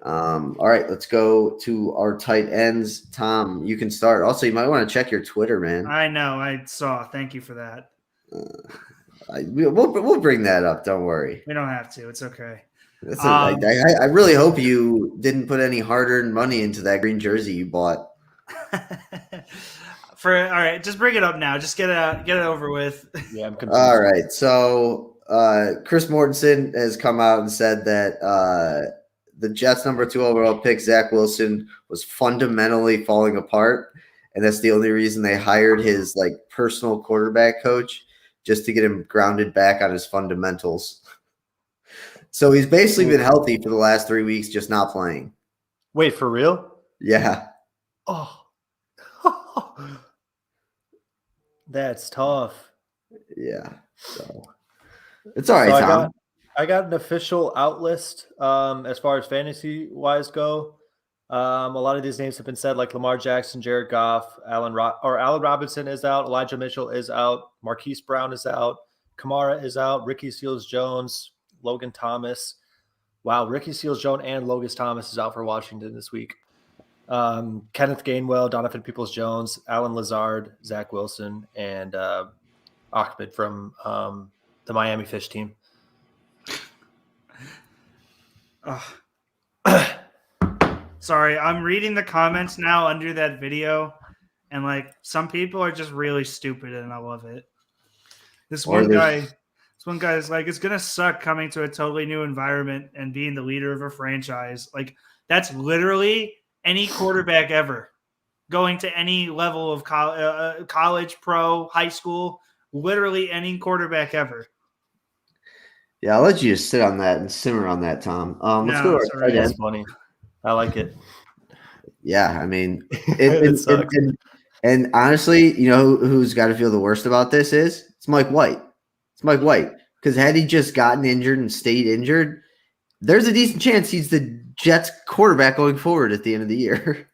All right, let's go to our tight ends. Tom, you can start. Also, you might want to check your Twitter, man. I know. I saw. Thank you for that. We'll bring that up. Don't worry. We don't have to. It's okay. I really hope you didn't put any hard-earned money into that green jersey you bought. All right, just bring it up now. Just get it over with. Yeah, I'm confused. All right, so Chris Mortensen has come out and said that the Jets' number 2 overall pick, Zach Wilson, was fundamentally falling apart, and that's the only reason they hired his personal quarterback coach, just to get him grounded back on his fundamentals. So he's basically been healthy for the last 3 weeks, just not playing. Wait, for real? Yeah. Oh. That's tough. Yeah. So it's all right, so Tom. I got an official out list as far as fantasy wise go. A lot of these names have been said, like Lamar Jackson, Jared Goff, Allen Robinson is out, Elijah Mitchell is out, Marquise Brown is out, Kamara is out, Ricky Seals-Jones, Logan Thomas. Wow, Ricky Seals-Jones and Logan Thomas is out for Washington this week. Kenneth Gainwell, Donovan Peoples-Jones, Alan Lazard, Zach Wilson, and Ahmed from the Miami Fish team. Sorry, I'm reading the comments now under that video, and like some people are just really stupid, and I love it. This one guy is like, it's gonna suck coming to a totally new environment and being the leader of a franchise. Like that's literally any quarterback ever going to any level of college, pro, high school. Literally any quarterback ever. Yeah, I'll let you just sit on that and simmer on that, Tom. Let's go to our tight end. That's funny. I like it. Yeah, I mean, and honestly, you know who's got to feel the worst about this is? It's Mike White. It's Mike White. Because had he just gotten injured and stayed injured, there's a decent chance he's the Jets quarterback going forward at the end of the year.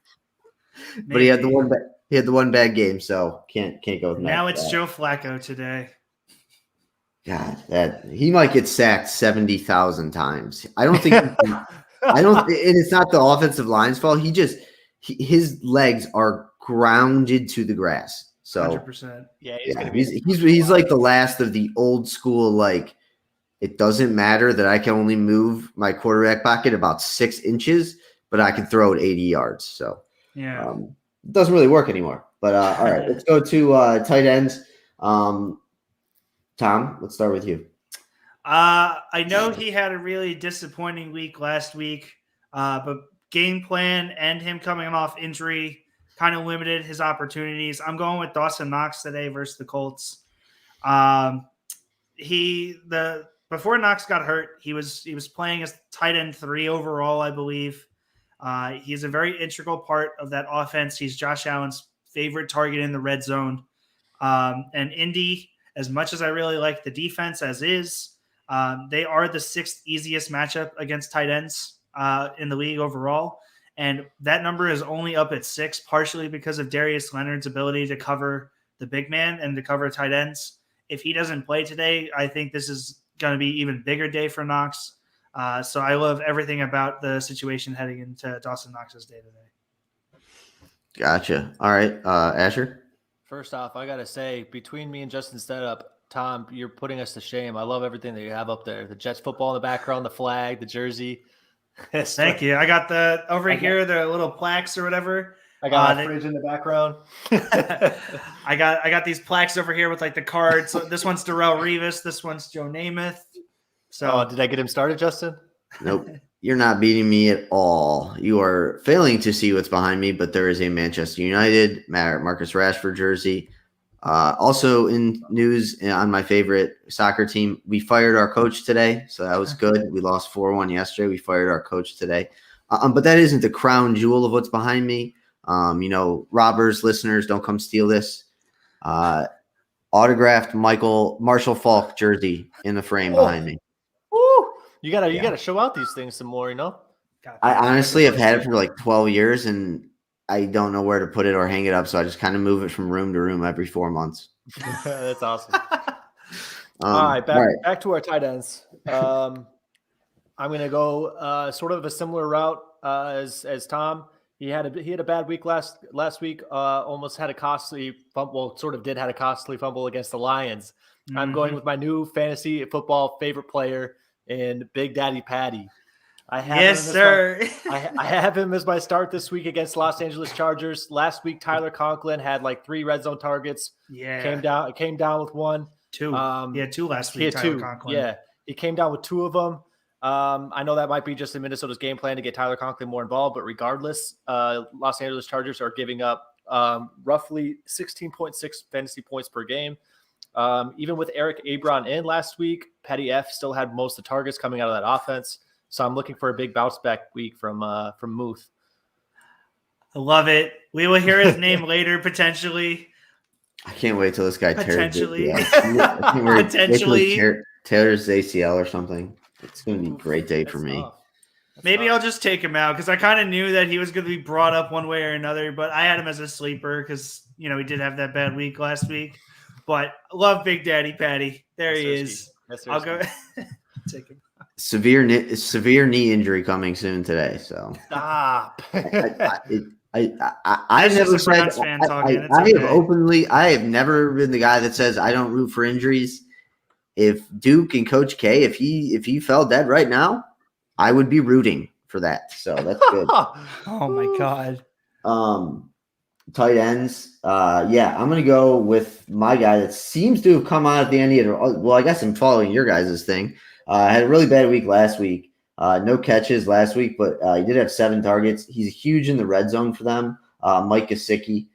But he had the one bad game, so can't go with that. Now it's Joe Flacco today. God, that he might get sacked 70,000 times. I don't think. And it's not the offensive line's fault. His legs are grounded to the grass. So 100%. Yeah, he's like the last of the old school. Like it doesn't matter that I can only move my quarterback pocket about 6 inches, but I can throw it 80 yards. So yeah, it doesn't really work anymore. But all right, let's go to tight ends. Tom, let's start with you. I know he had a really disappointing week last week, but game plan and him coming off injury kind of limited his opportunities. I'm going with Dawson Knox today versus the Colts. Before Knox got hurt, he was playing as tight end 3 overall, I believe. He's a very integral part of that offense. He's Josh Allen's favorite target in the red zone. And Indy, as much as I really like the defense as is, they are the 6th easiest matchup against tight ends in the league overall. And that number is only up at 6, partially because of Darius Leonard's ability to cover the big man and to cover tight ends. If he doesn't play today, I think this is going to be even bigger day for Knox. So I love everything about the situation heading into Dawson Knox's day today. Gotcha. All right. Asher? First off, I got to say, between me and Justin's setup, Tom, you're putting us to shame. I love everything that you have up there. The Jets football in the background, the flag, the jersey. Thank you. I got the little plaques or whatever. I got a fridge in the background. I got these plaques over here with like the cards. So this one's Darrell Revis. This one's Joe Namath. So did I get him started, Justin? Nope. You're not beating me at all. You are failing to see what's behind me, but there is a Manchester United Marcus Rashford jersey. Also in news on my favorite soccer team, we fired our coach today. So that was good. We lost 4-1 yesterday. We fired our coach today. But that isn't the crown jewel of what's behind me. Robbers, listeners, don't come steal this. Autographed Marshall Faulk jersey in the frame behind me. Woo! You gotta show out these things some more, you know? I honestly have had it for like 12 years and I don't know where to put it or hang it up, so I just kind of move it from room to room every 4 months. That's awesome. All right, back to our tight ends. I'm going to go sort of a similar route as Tom. He had a bad week last week. Almost had a costly fumble. Sort of did had a costly fumble against the Lions. Mm-hmm. I'm going with my new fantasy football favorite player in Big Daddy Patty. I have him as my start this week against Los Angeles Chargers. Last week, Tyler Conklin had like 3 red zone targets. Yeah, came down with 1. 2. He had 2 last week. Tyler Conklin. Yeah, he came down with 2 of them. I know that might be just in Minnesota's game plan to get Tyler Conklin more involved, but regardless, Los Angeles Chargers are giving up roughly 16.6 fantasy points per game. Even with Eric Ebron in last week, Petty F still had most of the targets coming out of that offense. So I'm looking for a big bounce back week from Muth. I love it. We will hear his name later, potentially. I can't wait till this guy tears Potentially tears ACL or something. It's going to be a great day for me. Maybe I'll just take him out because I kind of knew that he was going to be brought up one way or another, but I had him as a sleeper because, he did have that bad week last week. But love Big Daddy Patty. There he is. I'll go take him. Severe knee injury coming soon today. So stop. I've never said I have never been the guy that says I don't root for injuries. If Duke and Coach K, if he fell dead right now, I would be rooting for that. So that's good. Oh my God. Tight ends. Yeah, I'm gonna go with my guy that seems to have come out at the end of the well, I guess I'm following your guys' thing. Had a really bad week last week. No catches last week, but he did have 7 targets. He's huge in the red zone for them. Mike Gesicki.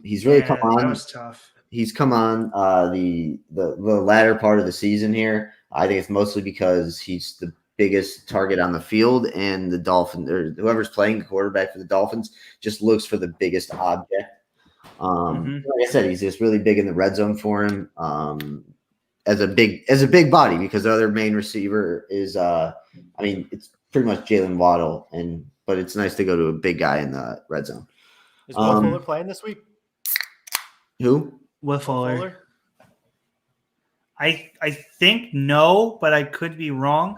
He's really come on. That was tough. He's come on the latter part of the season here. I think it's mostly because he's the biggest target on the field, and the Dolphins, or whoever's playing the quarterback for the Dolphins, just looks for the biggest object. Like I said, he's just really big in the red zone for him. As a big body, because the other main receiver is it's pretty much Jalen Waddle, but it's nice to go to a big guy in the red zone. Is Will Fuller playing this week? Who? Will Fuller. I think no, but I could be wrong.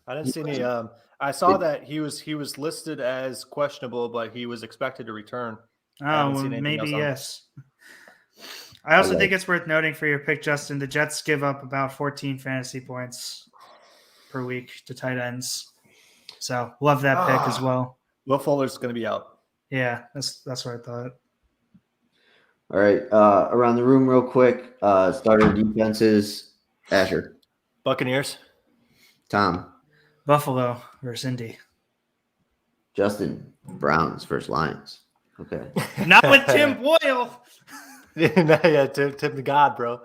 I didn't see any. I saw that he was listed as questionable, but he was expected to return. Oh, well, maybe yes. I also think it's worth noting for your pick, Justin, the Jets give up about 14 fantasy points per week to tight ends. So love that pick as well. Will Fuller's going to be out. Yeah, that's what I thought. All right, around the room real quick. Starter defenses. Asher. Buccaneers. Tom. Buffalo versus Indy. Justin. Browns versus Lions. Okay. Not with Tim Boyle. Yeah, Tim the God, bro.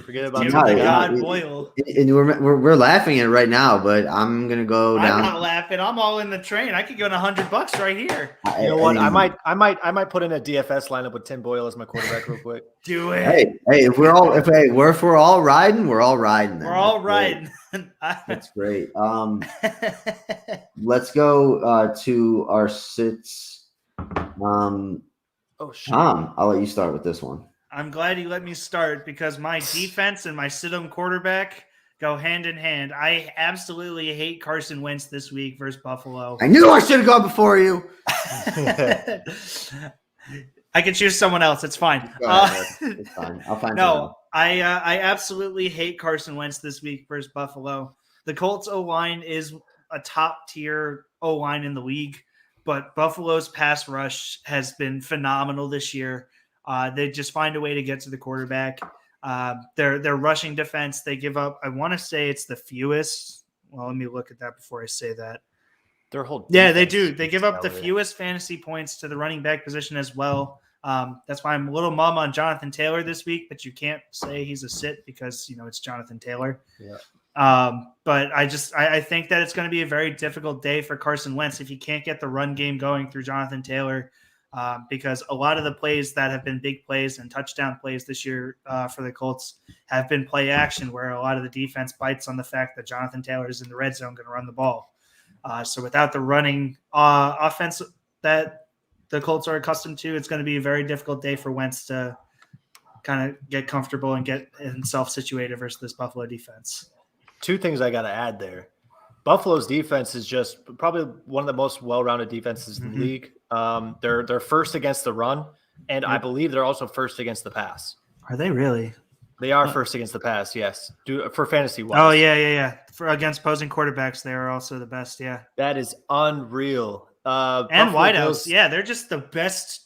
Forget about Tim the God Boyle. And we're laughing at it right now, but I'm gonna go down. I'm not laughing. I'm all in the train. I could go in $100 right here. You know what? I might put in a DFS lineup with Tim Boyle as my quarterback real quick. Do it. Hey, if we're all riding, we're all riding. Then. We're all riding. That's great. Let's go to our sits. Tom, I'll let you start with this one. I'm glad you let me start because my defense and my sit-em quarterback go hand in hand. I absolutely hate Carson Wentz this week versus Buffalo. I knew I should have gone before you. I can choose someone else. It's fine. It's fine. I'll find someone. I absolutely hate Carson Wentz this week versus Buffalo. The Colts O-line is a top-tier O-line in the league. But Buffalo's pass rush has been phenomenal this year. They just find a way to get to the quarterback. Their rushing defense, they give up, I want to say it's the fewest. Well, let me look at that before I say that. They do. They give up the fewest fantasy points to the running back position as well. That's why I'm a little mum on Jonathan Taylor this week, but you can't say he's a sit because, it's Jonathan Taylor. Yeah. But I think that it's going to be a very difficult day for Carson Wentz if he can't get the run game going through Jonathan Taylor, because a lot of the plays that have been big plays and touchdown plays this year for the Colts have been play action, where a lot of the defense bites on the fact that Jonathan Taylor is in the red zone going to run the ball. So without the running offense that the Colts are accustomed to, it's going to be a very difficult day for Wentz to kind of get comfortable and get himself situated versus this Buffalo defense. 2 things I got to add there. Buffalo's defense is just probably one of the most well-rounded defenses in the league. They're first against the run, and I believe they're also first against the pass. Are they really? They are first against the pass, yes. For fantasy-wise. Oh, yeah. For against opposing quarterbacks, they are also the best, yeah. That is unreal. And wideouts, yeah, they're just the best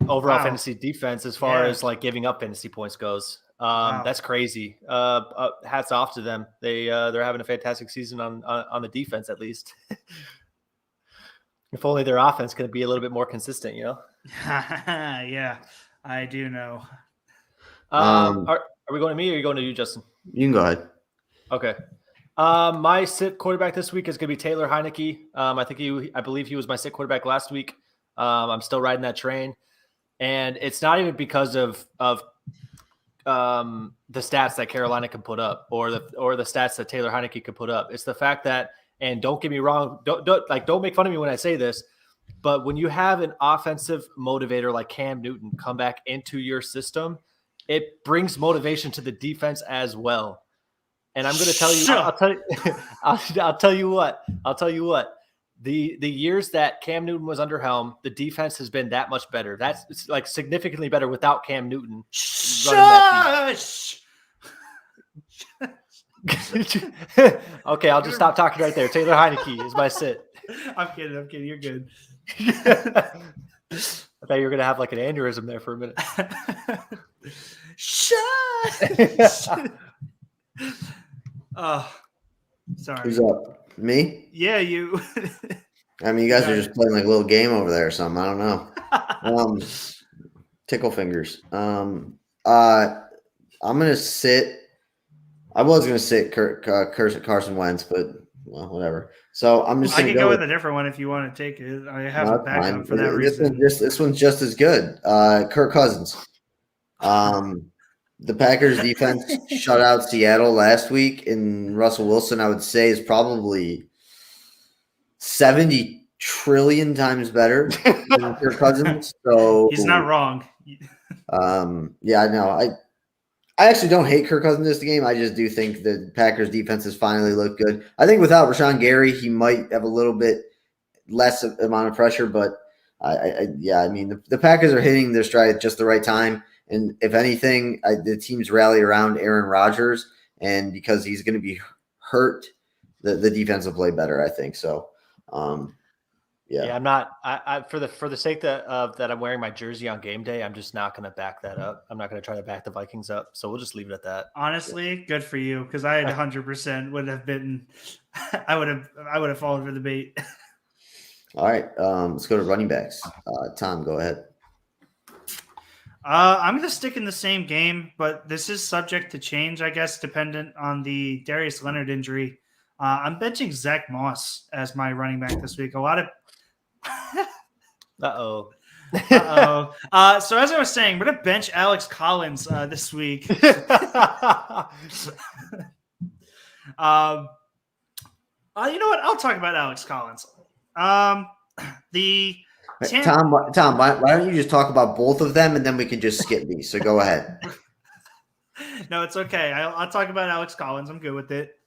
overall fantasy defense as far as like giving up fantasy points goes. That's crazy. Hats off to them. They're having a fantastic season on the defense, at least. If only their offense could be a little bit more consistent, Yeah, I do know. Are we going to me or are you going to you, Justin? You can go ahead. Okay. My sit quarterback this week is going to be Taylor Heineke. I believe he was my sit quarterback last week. I'm still riding that train. And it's not even because of the stats that Carolina can put up or the stats that Taylor Heineke could put up. It's the fact that, and don't get me wrong, don't make fun of me when I say this, but when you have an offensive motivator like Cam Newton come back into your system, it brings motivation to the defense as well. And I'm going to tell you, I'll tell you what. The years that Cam Newton was under helm, the defense has been that much better. That's like significantly better without Cam Newton. Shush! Okay, I'll just stop talking right there. Taylor Heineke is my sit. I'm kidding. You're good. I thought you were going to have like an aneurysm there for a minute. Shush! Oh, sorry. Who's up? Me? Yeah, you. I mean, you guys are just playing like a little game over there or something. I don't know. Tickle fingers. I'm gonna sit. I was gonna sit Carson Wentz, but well, whatever. So I'm just. I can go with a different one if you want to take it. I have a backup for that reason. This one's just as good. Kirk Cousins. The Packers defense shut out Seattle last week, and Russell Wilson, I would say, is probably 70 trillion times better than Kirk Cousins. So he's not wrong. Yeah, I know. I actually don't hate Kirk Cousins this game. I just do think the Packers defense has finally looked good. I think without Rashawn Gary, he might have a little bit less amount of pressure, but I mean, the Packers are hitting their stride at just the right time. And if anything, the teams rally around Aaron Rodgers, and because he's going to be hurt, the defense will play better, I think. So, yeah, I'm not. I for the sake that I'm wearing my jersey on game day, I'm just not going to back that up. I'm not going to try to back the Vikings up. So we'll just leave it at that. Honestly, good for you, because I had 100% would have been. I would have fallen for the bait. All right, let's go to running backs. Tom, go ahead. I'm going to stick in the same game, but this is subject to change, I guess, dependent on the Darius Leonard injury. I'm benching Zach Moss as my running back this week. A lot of Uh-oh. So as I was saying, we're going to bench Alex Collins this week. You know what? I'll talk about Alex Collins. Tom, why don't you just talk about both of them, and then we can just skip these. So go ahead. No, it's okay. I'll talk about Alex Collins. I'm good with it.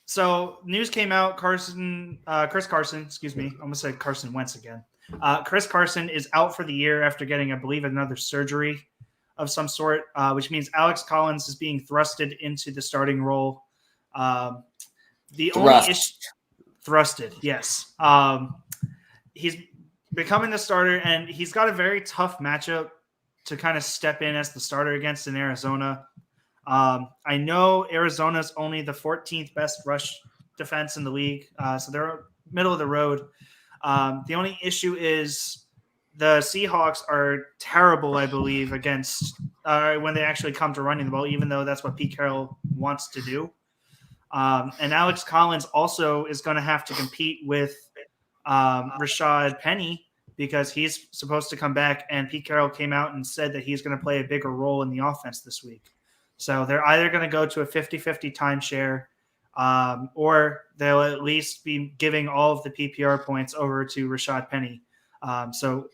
So news came out. Chris Carson, excuse me. I almost said Carson Wentz again. Chris Carson is out for the year after getting, I believe, another surgery of some sort, which means Alex Collins is being thrusted into the starting role. Thrusted, yes. He's becoming the starter, and he's got a very tough matchup to kind of step in as the starter against in Arizona. I know Arizona's only the 14th best rush defense in the league, so they're middle of the road. The only issue is the Seahawks are terrible, I believe, against when they actually come to running the ball, even though that's what Pete Carroll wants to do. And Alex Collins also is going to have to compete with Rashad Penny, because he's supposed to come back, and Pete Carroll came out and said that he's going to play a bigger role in the offense this week. So they're either going to go to a 50-50 timeshare, or they'll at least be giving all of the PPR points over to Rashad Penny. So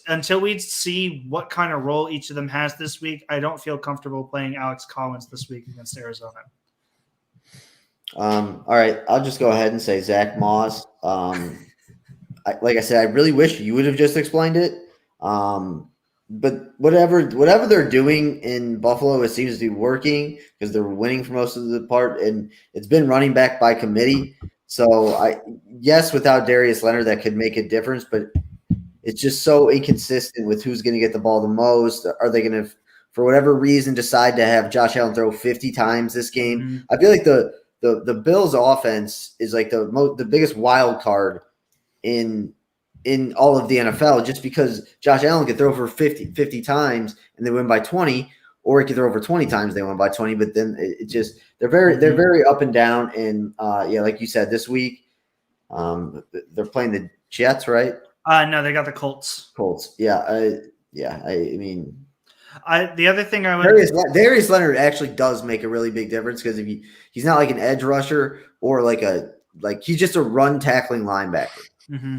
until we see what kind of role each of them has this week, I don't feel comfortable playing Alex Collins this week against Arizona. All right, I'll just go ahead and say Zach Moss. Like I said, I really wish you would have just explained it. But whatever they're doing in Buffalo, it seems to be working because they're winning for most of the part, and it's been running back by committee. So yes, without Darius Leonard, that could make a difference, but it's just so inconsistent with who's going to get the ball the most. Are they going to, for whatever reason, decide to have Josh Allen throw 50 times this game? Mm-hmm. I feel like the Bills' offense is like the biggest wild card in all of the NFL, just because Josh Allen could throw for 50 times and they win by 20, or he could throw over 20 times, they win by 20. But then it just they're very up and down. And like you said, this week they're playing the Jets, right? No, they got the Colts. Yeah. I mean, the other thing I would Darius Leonard actually does make a really big difference because if he's not like an edge rusher or he's just a run tackling linebacker. Mm-hmm.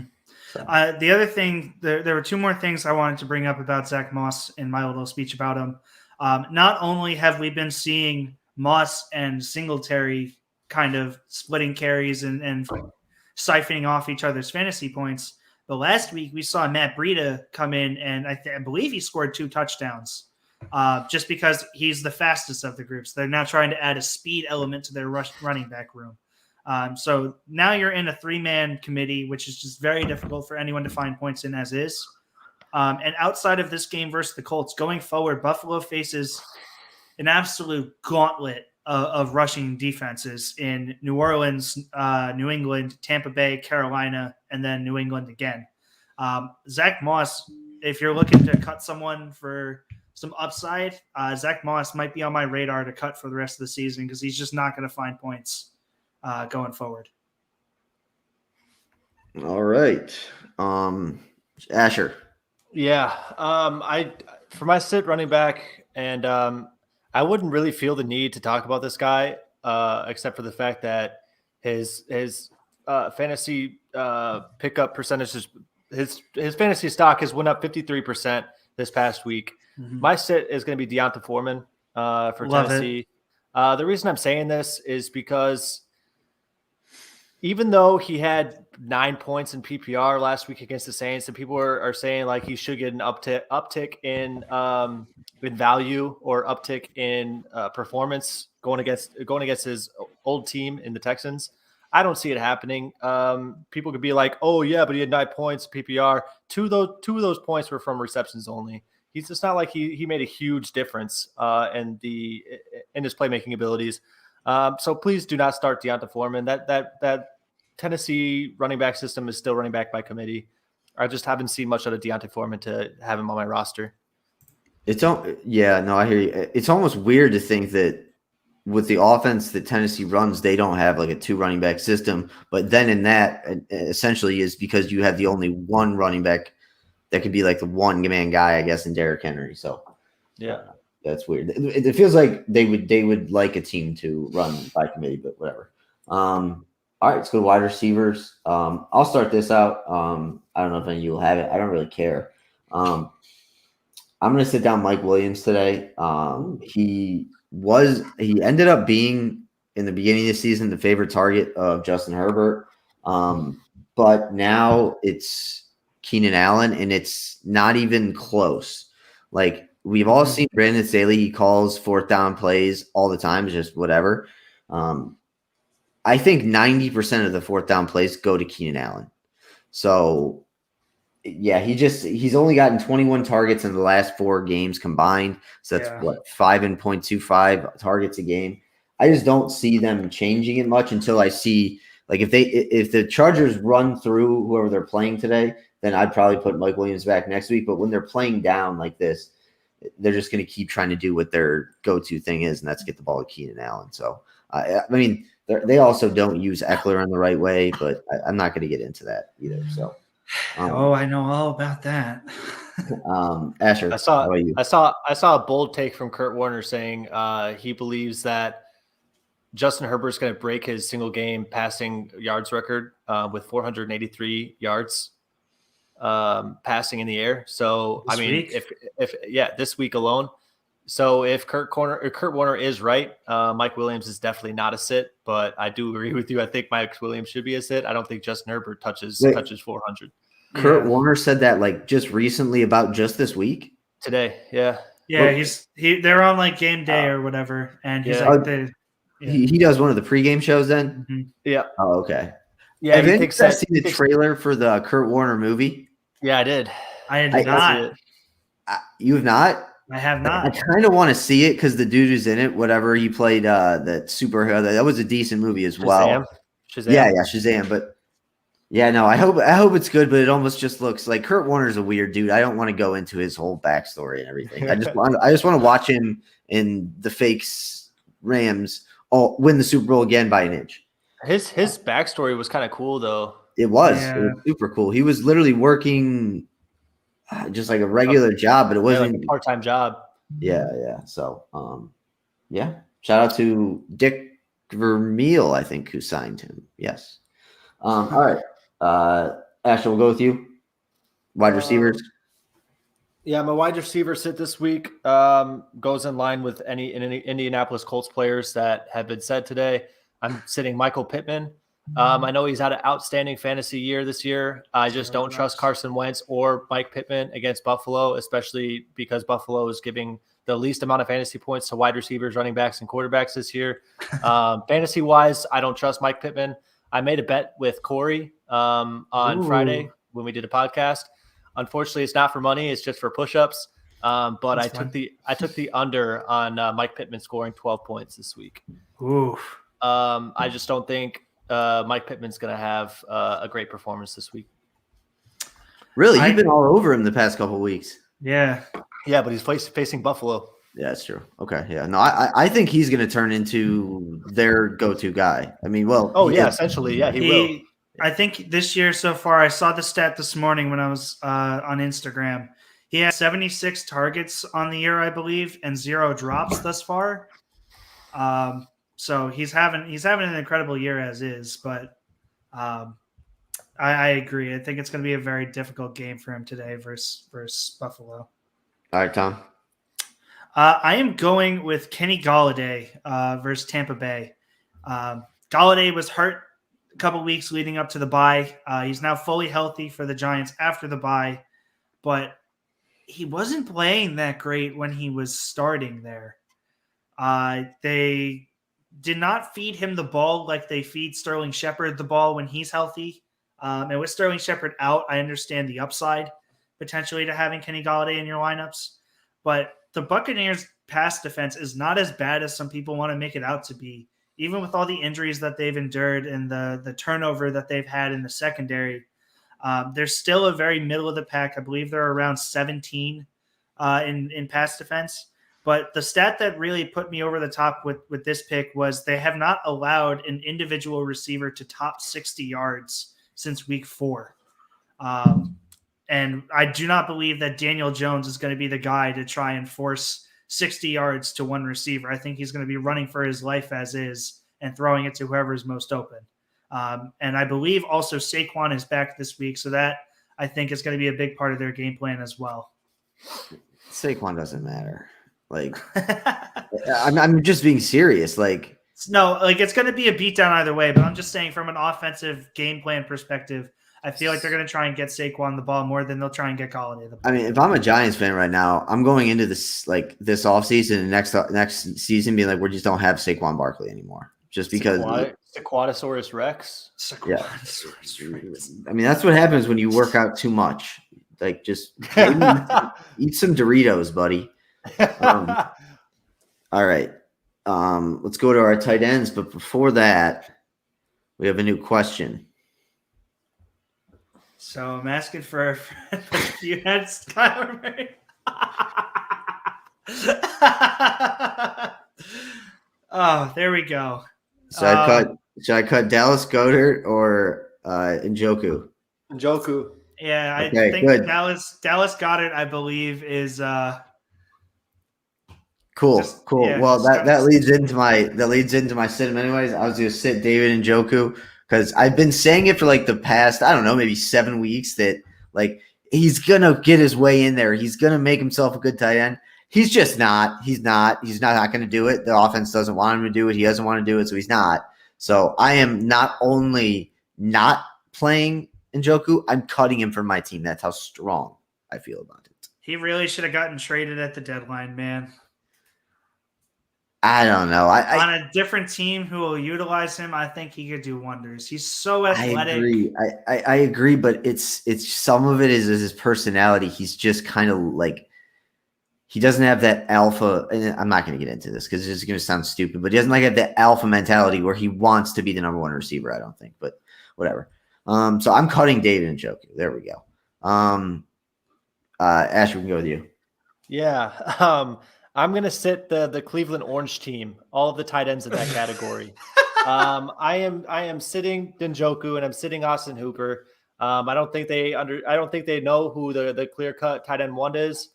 So. The other thing, there were two more things I wanted to bring up about Zach Moss in my little speech about him. Not only have we been seeing Moss and Singletary kind of splitting carries and siphoning off each other's fantasy points, but last week we saw Matt Breida come in and I believe he scored 2 touchdowns just because he's the fastest of the groups. They're now trying to add a speed element to their running back room. So now you're in a 3-man committee, which is just very difficult for anyone to find points in as is. And outside of this game versus the Colts, going forward, Buffalo faces an absolute gauntlet of rushing defenses in New Orleans, New England, Tampa Bay, Carolina, and then New England again. Zach Moss, if you're looking to cut someone for some upside, Zach Moss might be on my radar to cut for the rest of the season because he's just not going to find points going forward. All right. Asher. Yeah. For my sit running back, and I wouldn't really feel the need to talk about this guy, except for the fact that his fantasy pickup percentages, his fantasy stock has went up 53% this past week. Mm-hmm. My sit is going to be Deonta Foreman for Tennessee. The reason I'm saying this is because even though he had 9 points in PPR last week against the Saints, and people are saying like he should get an uptick in value or uptick in performance going against his old team in the Texans, I don't see it happening. People could be like, "Oh yeah, but he had 9 points PPR. Two of those points were from receptions only." He's just not like he made a huge difference in his playmaking abilities. So please do not start Deonta Foreman. That Tennessee running back system is still running back by committee. I just haven't seen much out of Deonta Foreman to have him on my roster. I hear you. It's almost weird to think that with the offense that Tennessee runs, they don't have like a 2 running back system. But then in that essentially is because you have the only one running back that could be like the one man guy, I guess, in Derrick Henry. So yeah. That's weird. It feels like they would like a team to run by committee, but whatever. All right, let's go to wide receivers. I'll start this out. I don't know if any of you will have it. I don't really care. I'm going to sit down Mike Williams today. He ended up being in the beginning of the season the favorite target of Justin Herbert, but now it's Keenan Allen, and it's not even close. Like, we've all seen Brandon Staley. He calls 4th down plays all the time. It's just whatever. I think 90% of the 4th down plays go to Keenan Allen. So, yeah, he's only gotten 21 targets in the last 4 games combined. So that's 5.25 targets a game. I just don't see them changing it much until I see, like, if the Chargers run through whoever they're playing today, then I'd probably put Mike Williams back next week. But when they're playing down like this, they're just going to keep trying to do what their go-to thing is, and that's get the ball to Keenan Allen. So, I mean, they also don't use Eckler in the right way, but I'm not going to get into that either. So, I know all about that. Asher, how about you? I saw a bold take from Kurt Warner saying he believes that Justin Herbert's going to break his single game passing yards record with 483 yards. Passing in the air. So this week? if this week alone. So if Kurt Warner is right, Mike Williams is definitely not a sit, but I do agree with you. I think Mike Williams should be a sit. I don't think Justin Herbert touches 400. Kurt Warner said that like just recently about just this week today. Yeah. Yeah. They're on like game day or whatever. And he's he does one of the pregame shows then. Mm-hmm. Yeah. Oh, okay. Yeah. Have you seen the trailer for the Kurt Warner movie? Yeah, I did. I did not. You have not? I have not. I kind of want to see it because the dude who's in it, whatever, he played that superhero. That was a decent movie as well. Shazam. Yeah, Shazam. But yeah, no, I hope it's good, but it almost just looks like Kurt Warner's a weird dude. I don't want to go into his whole backstory and everything. I just want to watch him in the fakes Rams win the Super Bowl again by an inch. His backstory was kind of cool though. It was super cool. He was literally working just like a regular job, but it wasn't like a part-time job. Yeah. So, shout out to Dick Vermeil, I think, who signed him. Yes. All right. Ashley, we'll go with you. Wide receivers. Yeah, my wide receiver sit this week goes in line with any Indianapolis Colts players that have been said today. I'm sitting Michael Pittman. I know he's had an outstanding fantasy year this year. I just don't trust Carson Wentz or Mike Pittman against Buffalo, especially because Buffalo is giving the least amount of fantasy points to wide receivers, running backs, and quarterbacks this year. Fantasy-wise, I don't trust Mike Pittman. I made a bet with Corey on Friday when we did a podcast. Unfortunately, it's not for money; it's just for push-ups. But I took the under on Mike Pittman scoring 12 points this week. I just don't think Mike Pittman's going to have a great performance this week. Really, you've been all over him the past couple of weeks. Yeah, but he's facing Buffalo. Yeah, that's true. Okay, yeah, no, I think he's going to turn into their go-to guy. I mean, essentially, yeah, he will. I think this year so far, I saw the stat this morning when I was on Instagram. He has 76 targets on the year, I believe, and 0 drops thus far. So he's having an incredible year as is, but I agree. I think it's going to be a very difficult game for him today versus Buffalo. All right, Tom. I am going with Kenny Galladay versus Tampa Bay. Galladay was hurt a couple weeks leading up to the bye. He's now fully healthy for the Giants after the bye, but he wasn't playing that great when he was starting there. They did not feed him the ball like they feed Sterling Shepard the ball when he's healthy. And with Sterling Shepard out, I understand the upside potentially to having Kenny Galladay in your lineups. But the Buccaneers' pass defense is not as bad as some people want to make it out to be. Even with all the injuries that they've endured and the turnover that they've had in the secondary, they're still a very middle of the pack. I believe they're around 17 in pass defense. But the stat that really put me over the top with this pick was they have not allowed an individual receiver to top 60 yards since week 4. And I do not believe that Daniel Jones is going to be the guy to try and force 60 yards to one receiver. I think he's going to be running for his life as is and throwing it to whoever is most open. And I believe also Saquon is back this week, so that I think is going to be a big part of their game plan as well. Saquon doesn't matter. Like, I'm just being serious. Like, no, like it's going to be a beatdown either way. But I'm just saying, from an offensive game plan perspective, I feel like they're going to try and get Saquon the ball more than they'll try and get Galladay the ball. I mean, if I'm a Giants fan right now, I'm going into this offseason and next season being like, we just don't have Saquon Barkley anymore, just because. Sequatosaurus Rex. Sequatosaurus Rex. I mean, that's what happens when you work out too much. Like, just eat some Doritos, buddy. All right. Let's go to our tight ends, but before that, we have a new question. So I'm asking for a friend if you had Skylar Murray. Oh, there we go. Should I cut Dallas Goedert or Njoku? Njoku. Yeah, I think good. Dallas Goedert, I believe, is cool. Yeah, well, that leads into my sit him anyways. I was gonna sit David Njoku because I've been saying it for like the past, I don't know, maybe 7 weeks that like he's gonna get his way in there. He's gonna make himself a good tight end. He's just not. He's not gonna do it. The offense doesn't want him to do it. He doesn't want to do it, so he's not. So I am not only not playing Njoku, I'm cutting him from my team. That's how strong I feel about it. He really should have gotten traded at the deadline, man. I don't know. On a different team who will utilize him, I think he could do wonders. He's so athletic. I agree. I agree, but it's some of it is his personality. He's just kind of like he doesn't have that alpha. And I'm not going to get into this because it's just going to sound stupid, but he doesn't have that alpha mentality where he wants to be the number one receiver. I don't think, but whatever. So I'm cutting David Njoku. There we go. Ash, we can go with you. Yeah. I'm going to sit the Cleveland Orange team, all of the tight ends in that category. I am sitting Njoku and I'm sitting Austin Hooper. I don't think they know who the clear cut tight end 1 is.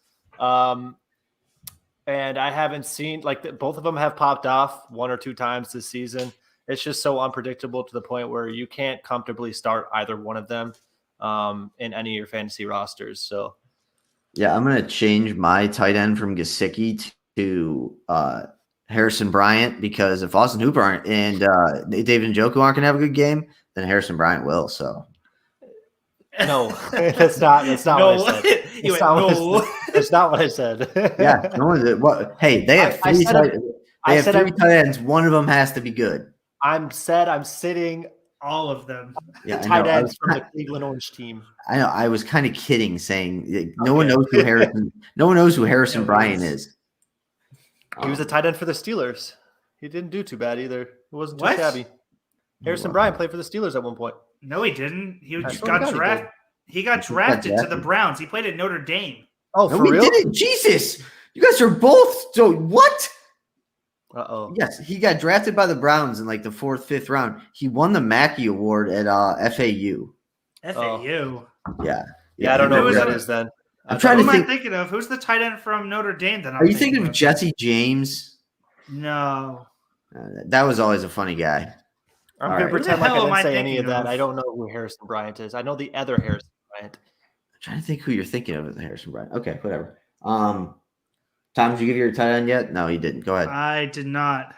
And I haven't seen both of them have popped off 1 or 2 times this season. It's just so unpredictable to the point where you can't comfortably start either one of them in any of your fantasy rosters. So yeah, I'm going to change my tight end from Gasicki to Harrison Bryant, because if Austin Hooper and David Njoku aren't going to have a good game, then Harrison Bryant will. So no, that's not No. what I said. That's not what I said. Yeah, no one did. What? Hey, they have three tight ends. One of them has to be good. I'm sitting all of them. Yeah, tight ends from the Cleveland Orange team. I know. I was kind of kidding, saying no one knows who Harrison. No one knows who Harrison Bryant is. He was a tight end for the Steelers. He didn't do too bad either. It wasn't too shabby. Harrison Bryant played for the Steelers at one point. No, he didn't. He got drafted. He got drafted to the Browns. He played at Notre Dame. Oh, for real? Didn't. Jesus, you guys are both. So what? Uh-oh. Yes, he got drafted by the Browns in like the 4th, 5th round. He won the Mackey Award at FAU. FAU. Yeah. I don't know who that is then. I'm trying to think. Who am I thinking of? Who's the tight end from Notre Dame? Are you thinking of Jesse James? No. That was always a funny guy. I'm going to pretend like I didn't say any of that. I don't know who Harrison Bryant is. I know the other Harrison Bryant. I'm trying to think who you're thinking of as Harrison Bryant. Okay, whatever. Tom, did you give your tight end yet? No, you didn't. Go ahead. I did not.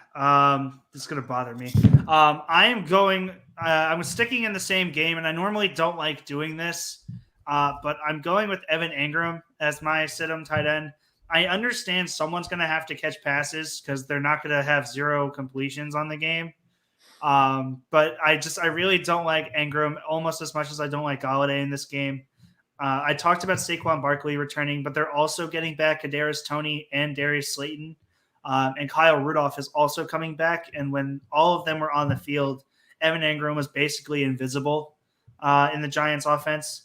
This is going to bother me. I'm sticking in the same game, and I normally don't like doing this, but I'm going with Evan Ingram as my sit-em tight end. I understand someone's going to have to catch passes because they're not going to have 0 completions on the game. But I really don't like Ingram almost as much as I don't like Galladay in this game. I talked about Saquon Barkley returning, but they're also getting back Kadarius Toney and Darius Slayton. And Kyle Rudolph is also coming back. And when all of them were on the field, Evan Ingram was basically invisible in the Giants offense.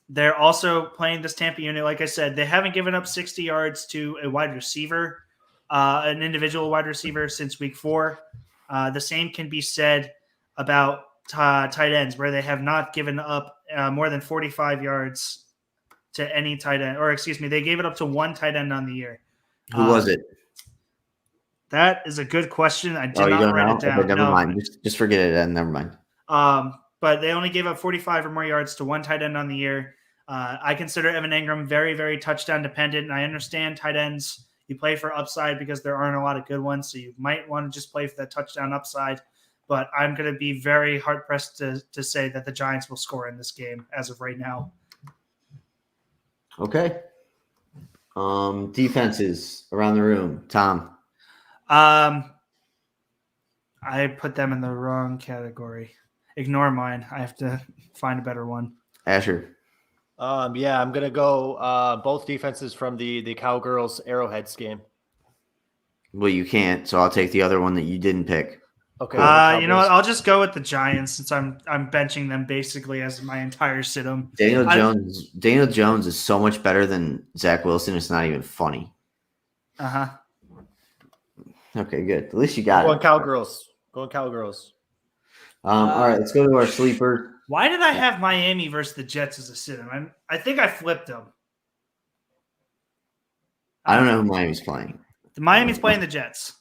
They're also playing this Tampa unit. Like I said, they haven't given up 60 yards to a wide receiver, an individual wide receiver since week 4. The same can be said about tight ends, where they have not given up more than 45 yards to any tight end. Or excuse me, they gave it up to 1 tight end on the year. Who was it? That is a good question. I did not write it down. Okay, never mind. Just forget it and never mind. But they only gave up 45 or more yards to 1 tight end on the year. I consider Evan Ingram very, very touchdown dependent. And I understand tight ends, you play for upside because there aren't a lot of good ones. So you might want to just play for that touchdown upside. But I'm going to be very hard-pressed to say that the Giants will score in this game as of right now. Okay. Defenses around the room. Tom. I put them in the wrong category. Ignore mine. I have to find a better one. Asher. I'm going to go both defenses from the Cowgirls Arrowheads game. Well, you can't, so I'll take the other one that you didn't pick. Okay. You know what? I'll just go with the Giants since I'm benching them basically as my entire sit-em. Daniel Jones is so much better than Zach Wilson. It's not even funny. Uh-huh. Okay, good. At least you got it. Going Cowgirls. All right, let's go to our sleeper. Why did I have Miami versus the Jets as a sit-em? I think I flipped them. I don't know who Miami's playing. Miami's playing the Jets.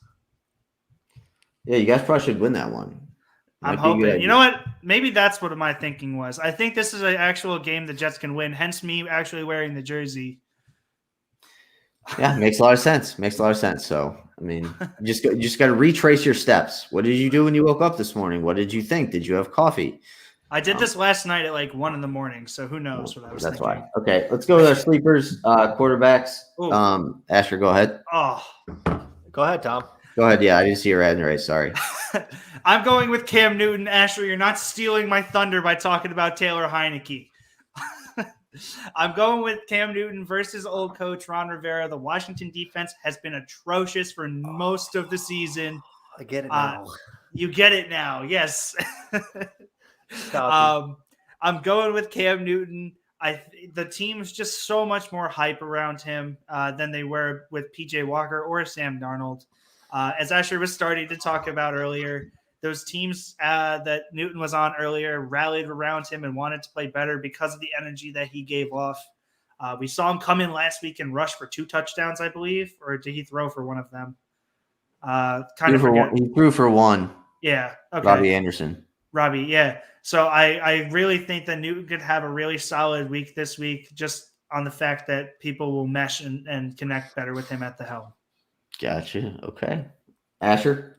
Yeah, you guys probably should win that one. I'm hoping. You know what? Maybe that's what my thinking was. I think this is an actual game the Jets can win, hence me actually wearing the jersey. Yeah, makes a lot of sense. So, I mean, you just got to retrace your steps. What did you do when you woke up this morning? What did you think? Did you have coffee? I did this last night at like 1 a.m, so who knows what I was thinking. That's why. Okay, let's go with our sleepers, quarterbacks. Ooh. Asher, go ahead. Oh. Go ahead, Tom. Go ahead. Yeah, I didn't see your ad race. Sorry. I'm going with Cam Newton. Asher, you're not stealing my thunder by talking about Taylor Heineke. I'm going with Cam Newton versus old coach Ron Rivera. The Washington defense has been atrocious for most of the season. I get it now. You get it now. Yes. I'm going with Cam Newton. The team's just so much more hype around him than they were with PJ Walker or Sam Darnold. As Asher was starting to talk about earlier, those teams that Newton was on earlier rallied around him and wanted to play better because of the energy that he gave off. We saw him come in last week and rush for 2 touchdowns, I believe, or did he throw for one of them? He threw for 1. Yeah. Okay. Robbie Anderson. Robbie, yeah. So I really think that Newton could have a really solid week this week, just on the fact that people will mesh and connect better with him at the helm. Gotcha. Okay. Asher?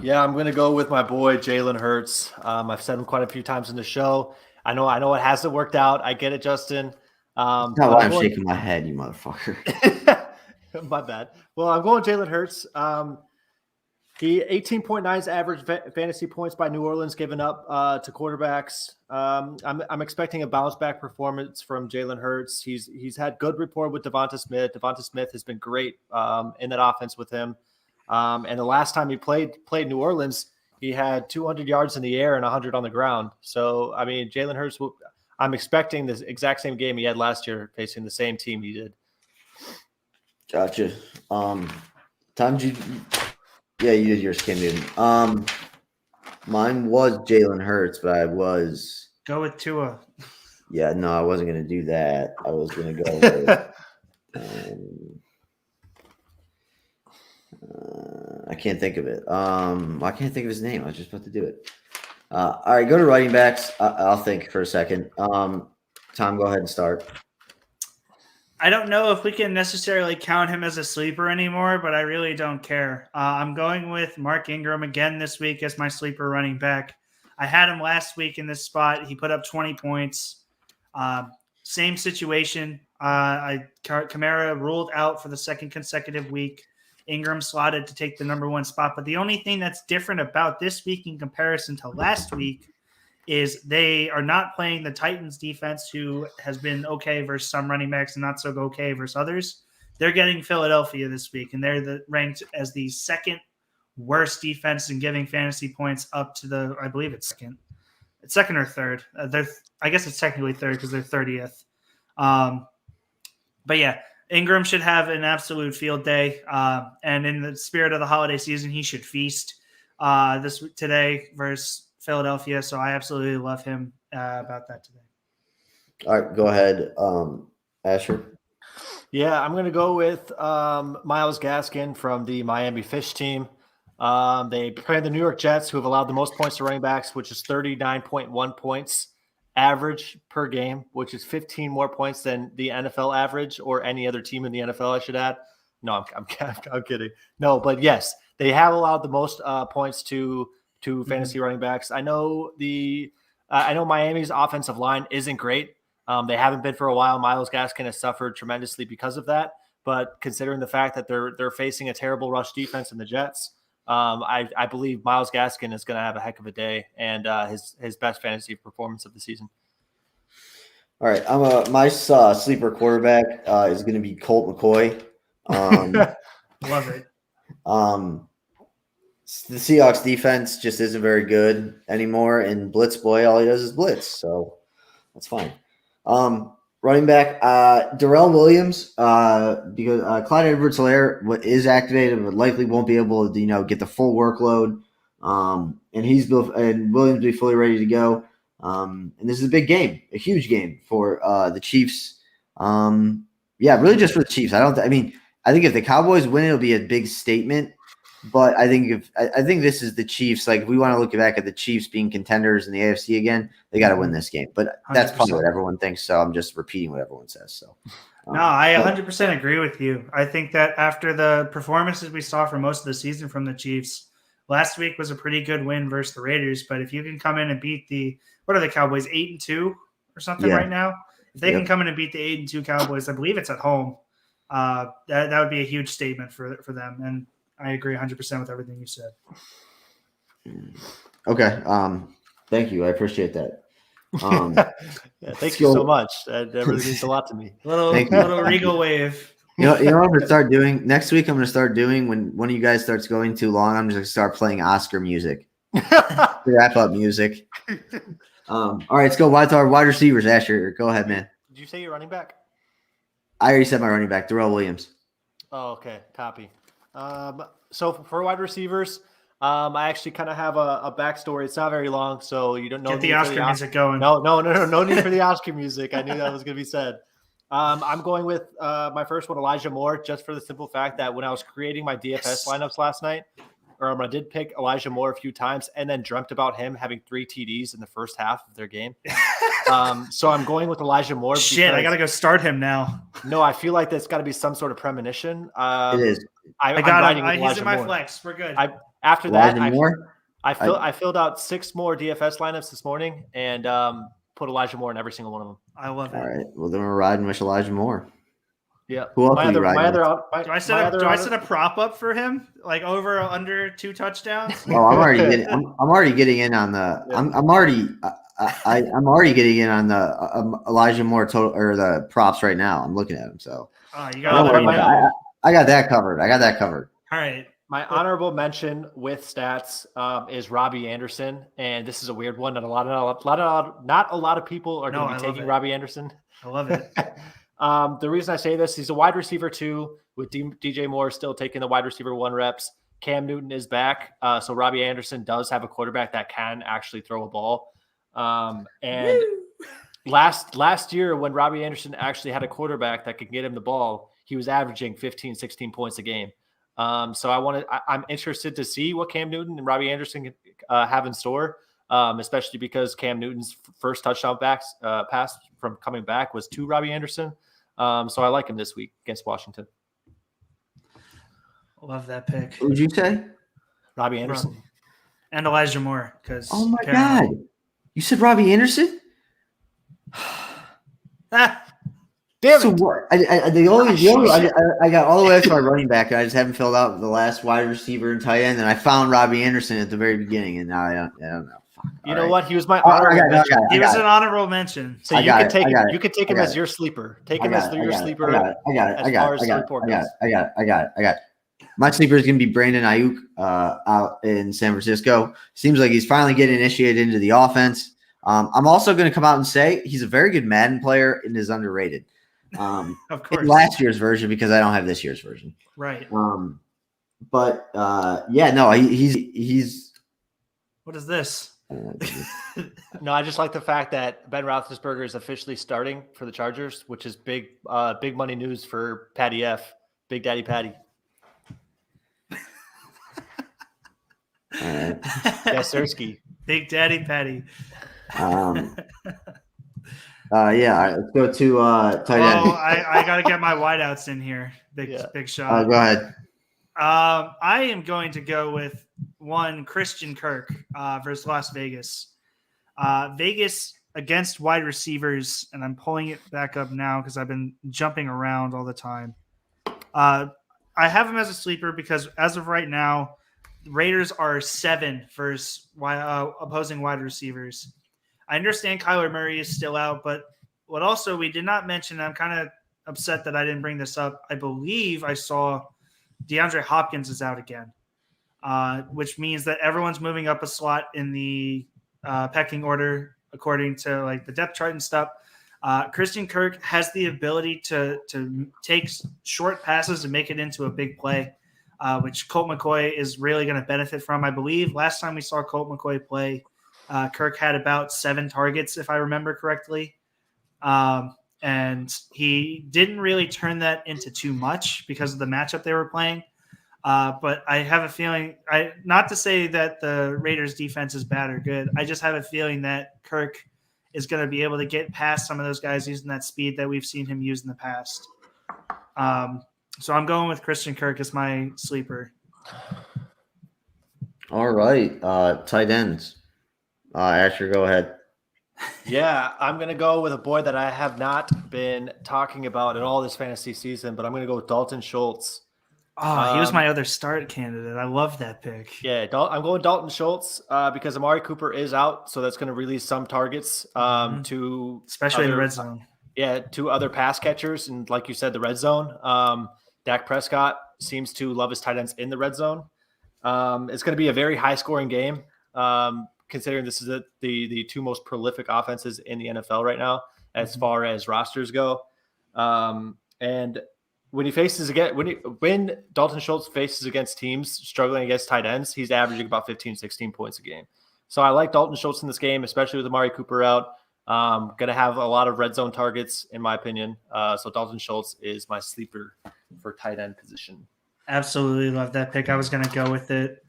Yeah, I'm going to go with my boy, Jalen Hurts. I've said him quite a few times in the show. I know it hasn't worked out. I get it, Justin. That's not why I'm shaking my head, you motherfucker. My bad. Well, I'm going Jalen Hurts. He 18.9 average fantasy points by New Orleans given up to quarterbacks. I'm expecting a bounce back performance from Jalen Hurts. He's had good rapport with Devonta Smith. Devonta Smith has been great in that offense with him. And the last time he played New Orleans, he had 200 yards in the air and 100 on the ground. So I mean, Jalen Hurts. I'm expecting this exact same game he had last year, facing the same team he did. Gotcha. Yeah, you did yours, Cam Newton. Mine was Jalen Hurts, but I was go with Tua. Yeah, no, I wasn't going to do that. I was going to go with. I can't think of it. I can't think of his name. I was just about to do it. All right, go to running backs. I'll think for a second. Tom, go ahead and start. I don't know if we can necessarily count him as a sleeper anymore, but I really don't care. I'm going with Mark Ingram again this week as my sleeper running back. I had him last week in this spot. He put up 20 points. Same situation. Kamara ruled out for the second consecutive week. Ingram slotted to take the number 1 spot. But the only thing that's different about this week in comparison to last week is they are not playing the Titans defense, who has been okay versus some running backs and not so okay versus others. They're getting Philadelphia this week, and they're ranked as the second worst defense in giving fantasy points up to I believe it's second. It's second or third. I guess it's technically third because they're 30th. But yeah, Ingram should have an absolute field day. And in the spirit of the holiday season, he should feast today versus Philadelphia. So I absolutely love him about that today. All right, go ahead, Asher. Yeah, I'm going to go with Myles Gaskin from the Miami Fish team. They play the New York Jets, who have allowed the most points to running backs, which is 39.1 points average per game, which is 15 more points than the NFL average or any other team in the NFL, I should add. No, I'm kidding. No, but yes, they have allowed the most points to fantasy running backs. I know Miami's offensive line isn't great. They haven't been for a while. Myles Gaskin has suffered tremendously because of that. But considering the fact that they're facing a terrible rush defense in the Jets, I believe Myles Gaskin is going to have a heck of a day and his best fantasy performance of the season. All right, my sleeper quarterback is going to be Colt McCoy. Love it. The Seahawks defense just isn't very good anymore, and Blitz Boy, all he does is blitz, so that's fine. Running back, Darrell Williams, because Clyde Edwards-Helaire is activated, but likely won't be able to, get the full workload. And Williams will be fully ready to go. And this is a big game, a huge game for the Chiefs. Really just for the Chiefs. I think if the Cowboys win, it'll be a big statement. But I think this is the Chiefs. Like, if we want to look back at the Chiefs being contenders in the AFC again, they got to win this game. But that's 100%. Probably what everyone thinks. So I'm just repeating what everyone says. So no, I 100% agree with you. I think that after the performances we saw for most of the season from the Chiefs, last week was a pretty good win versus the Raiders. But if you can come in and beat what are the Cowboys, 8-2 or something right now? If they can come in and beat the 8-2 Cowboys, I believe it's at home. That would be a huge statement for them. And I agree 100% with everything you said. Okay. Thank you. I appreciate that. Thank you so much. That really means a lot to me. Little regal wave. You know what I'm going to start doing? Next week I'm going to start doing, when one of you guys starts going too long, I'm just going to start playing Oscar music. Wrap up music. All right, let's go wide receivers. Asher, go ahead, man. Did you say your running back? I already said my running back, Darrell Williams. Oh, okay. Copy. So for wide receivers, I actually kind of have a backstory. It's not very long, so you don't know. Get the Oscar music going. No need for the Oscar music. I knew that was going to be said. I'm going with my first one, Elijah Moore, just for the simple fact that when I was creating my DFS lineups last night, I did pick Elijah Moore a few times and then dreamt about him having 3 TDs in the first half of their game. So I'm going with Elijah Moore. Shit, I got to go start him now. No, I feel like there's got to be some sort of premonition. It is. I got him. He's in my flex. We're good. After that, I filled out 6 more DFS lineups this morning and put Elijah Moore in every single one of them. I love it. All right. Well, then we're riding with Elijah Moore. Yeah. Who else are you riding with? Do I set a prop up for him, like over or under 2 touchdowns? Oh, I'm already getting in on the. Yeah. I'm already getting in on the Elijah Moore total or the props right now. I'm looking at them. So you got I got that covered. All right. My honorable mention with stats is Robbie Anderson, and this is a weird one. Not a lot of people are going to be taking Robbie Anderson. I love it. The reason I say this, he's a wide receiver 2 with DJ Moore still taking the wide receiver 1 reps. Cam Newton is back, so Robbie Anderson does have a quarterback that can actually throw a ball. And last year when Robbie Anderson actually had a quarterback that could get him the ball, he was averaging 15, 16 points a game. So I'm interested to see what Cam Newton and Robbie Anderson have in store, especially because Cam Newton's first touchdown pass from coming back was to Robbie Anderson. So I like him this week against Washington. Love that pick. Who would you say? Robbie Anderson. And Elijah Moore. Oh my God. You said Robbie Anderson? Damn so it. What? I got all the way up to my running back, and I just haven't filled out the last wide receiver and tight end, and I found Robbie Anderson at the very beginning, and now I don't know. Fuck. You know what? He was my honorable mention. He was an honorable mention. So you can take him as your sleeper. Take him as your sleeper. I got it. My sleeper is going to be Brandon Nyuk out in San Francisco. Seems like he's finally getting initiated into the offense. I'm also going to come out and say he's a very good Madden player and is underrated. Of course. In last year's version, because I don't have this year's version. Right. He's. What is this? No, I just like the fact that Ben Roethlisberger is officially starting for the Chargers, which is big money news for Patty F, Big Daddy Patty. All right. Yes, Sirski. Big Daddy Patty. Let's go to tight end. I got to get my wideouts in here. Big shot. Go ahead. I am going to go with Christian Kirk versus Las Vegas. Vegas against wide receivers, and I'm pulling it back up now because I've been jumping around all the time. I have him as a sleeper because as of right now, the Raiders are 7 versus opposing wide receivers. I understand Kyler Murray is still out, but what also we did not mention, I'm kind of upset that I didn't bring this up. I believe I saw DeAndre Hopkins is out again, which means that everyone's moving up a slot in the pecking order according to like the depth chart and stuff. Christian Kirk has the ability to take short passes and make it into a big play, which Colt McCoy is really going to benefit from. I believe last time we saw Colt McCoy play, Kirk had about 7 targets, if I remember correctly. And he didn't really turn that into too much because of the matchup they were playing. But I have a feeling, not to say that the Raiders defense is bad or good. I just have a feeling that Kirk is going to be able to get past some of those guys using that speed that we've seen him use in the past. So I'm going with Christian Kirk as my sleeper. All right. Tight ends. Asher, go ahead. Yeah, I'm going to go with a boy that I have not been talking about at all this fantasy season, but I'm going to go with Dalton Schultz. Oh, he was my other start candidate. I love that pick. Yeah, I'm going Dalton Schultz because Amari Cooper is out, so that's going to release some targets to especially in the red zone. Yeah, to other pass catchers, and like you said, the red zone. Dak Prescott seems to love his tight ends in the red zone. It's going to be a very high-scoring game, considering this is the 2 most prolific offenses in the NFL right now as far as rosters go. And when Dalton Schultz faces against teams struggling against tight ends, he's averaging about 15, 16 points a game. So I like Dalton Schultz in this game, especially with Amari Cooper out. Going to have a lot of red zone targets, in my opinion. So Dalton Schultz is my sleeper for tight end position. Absolutely love that pick. I was going to go with it,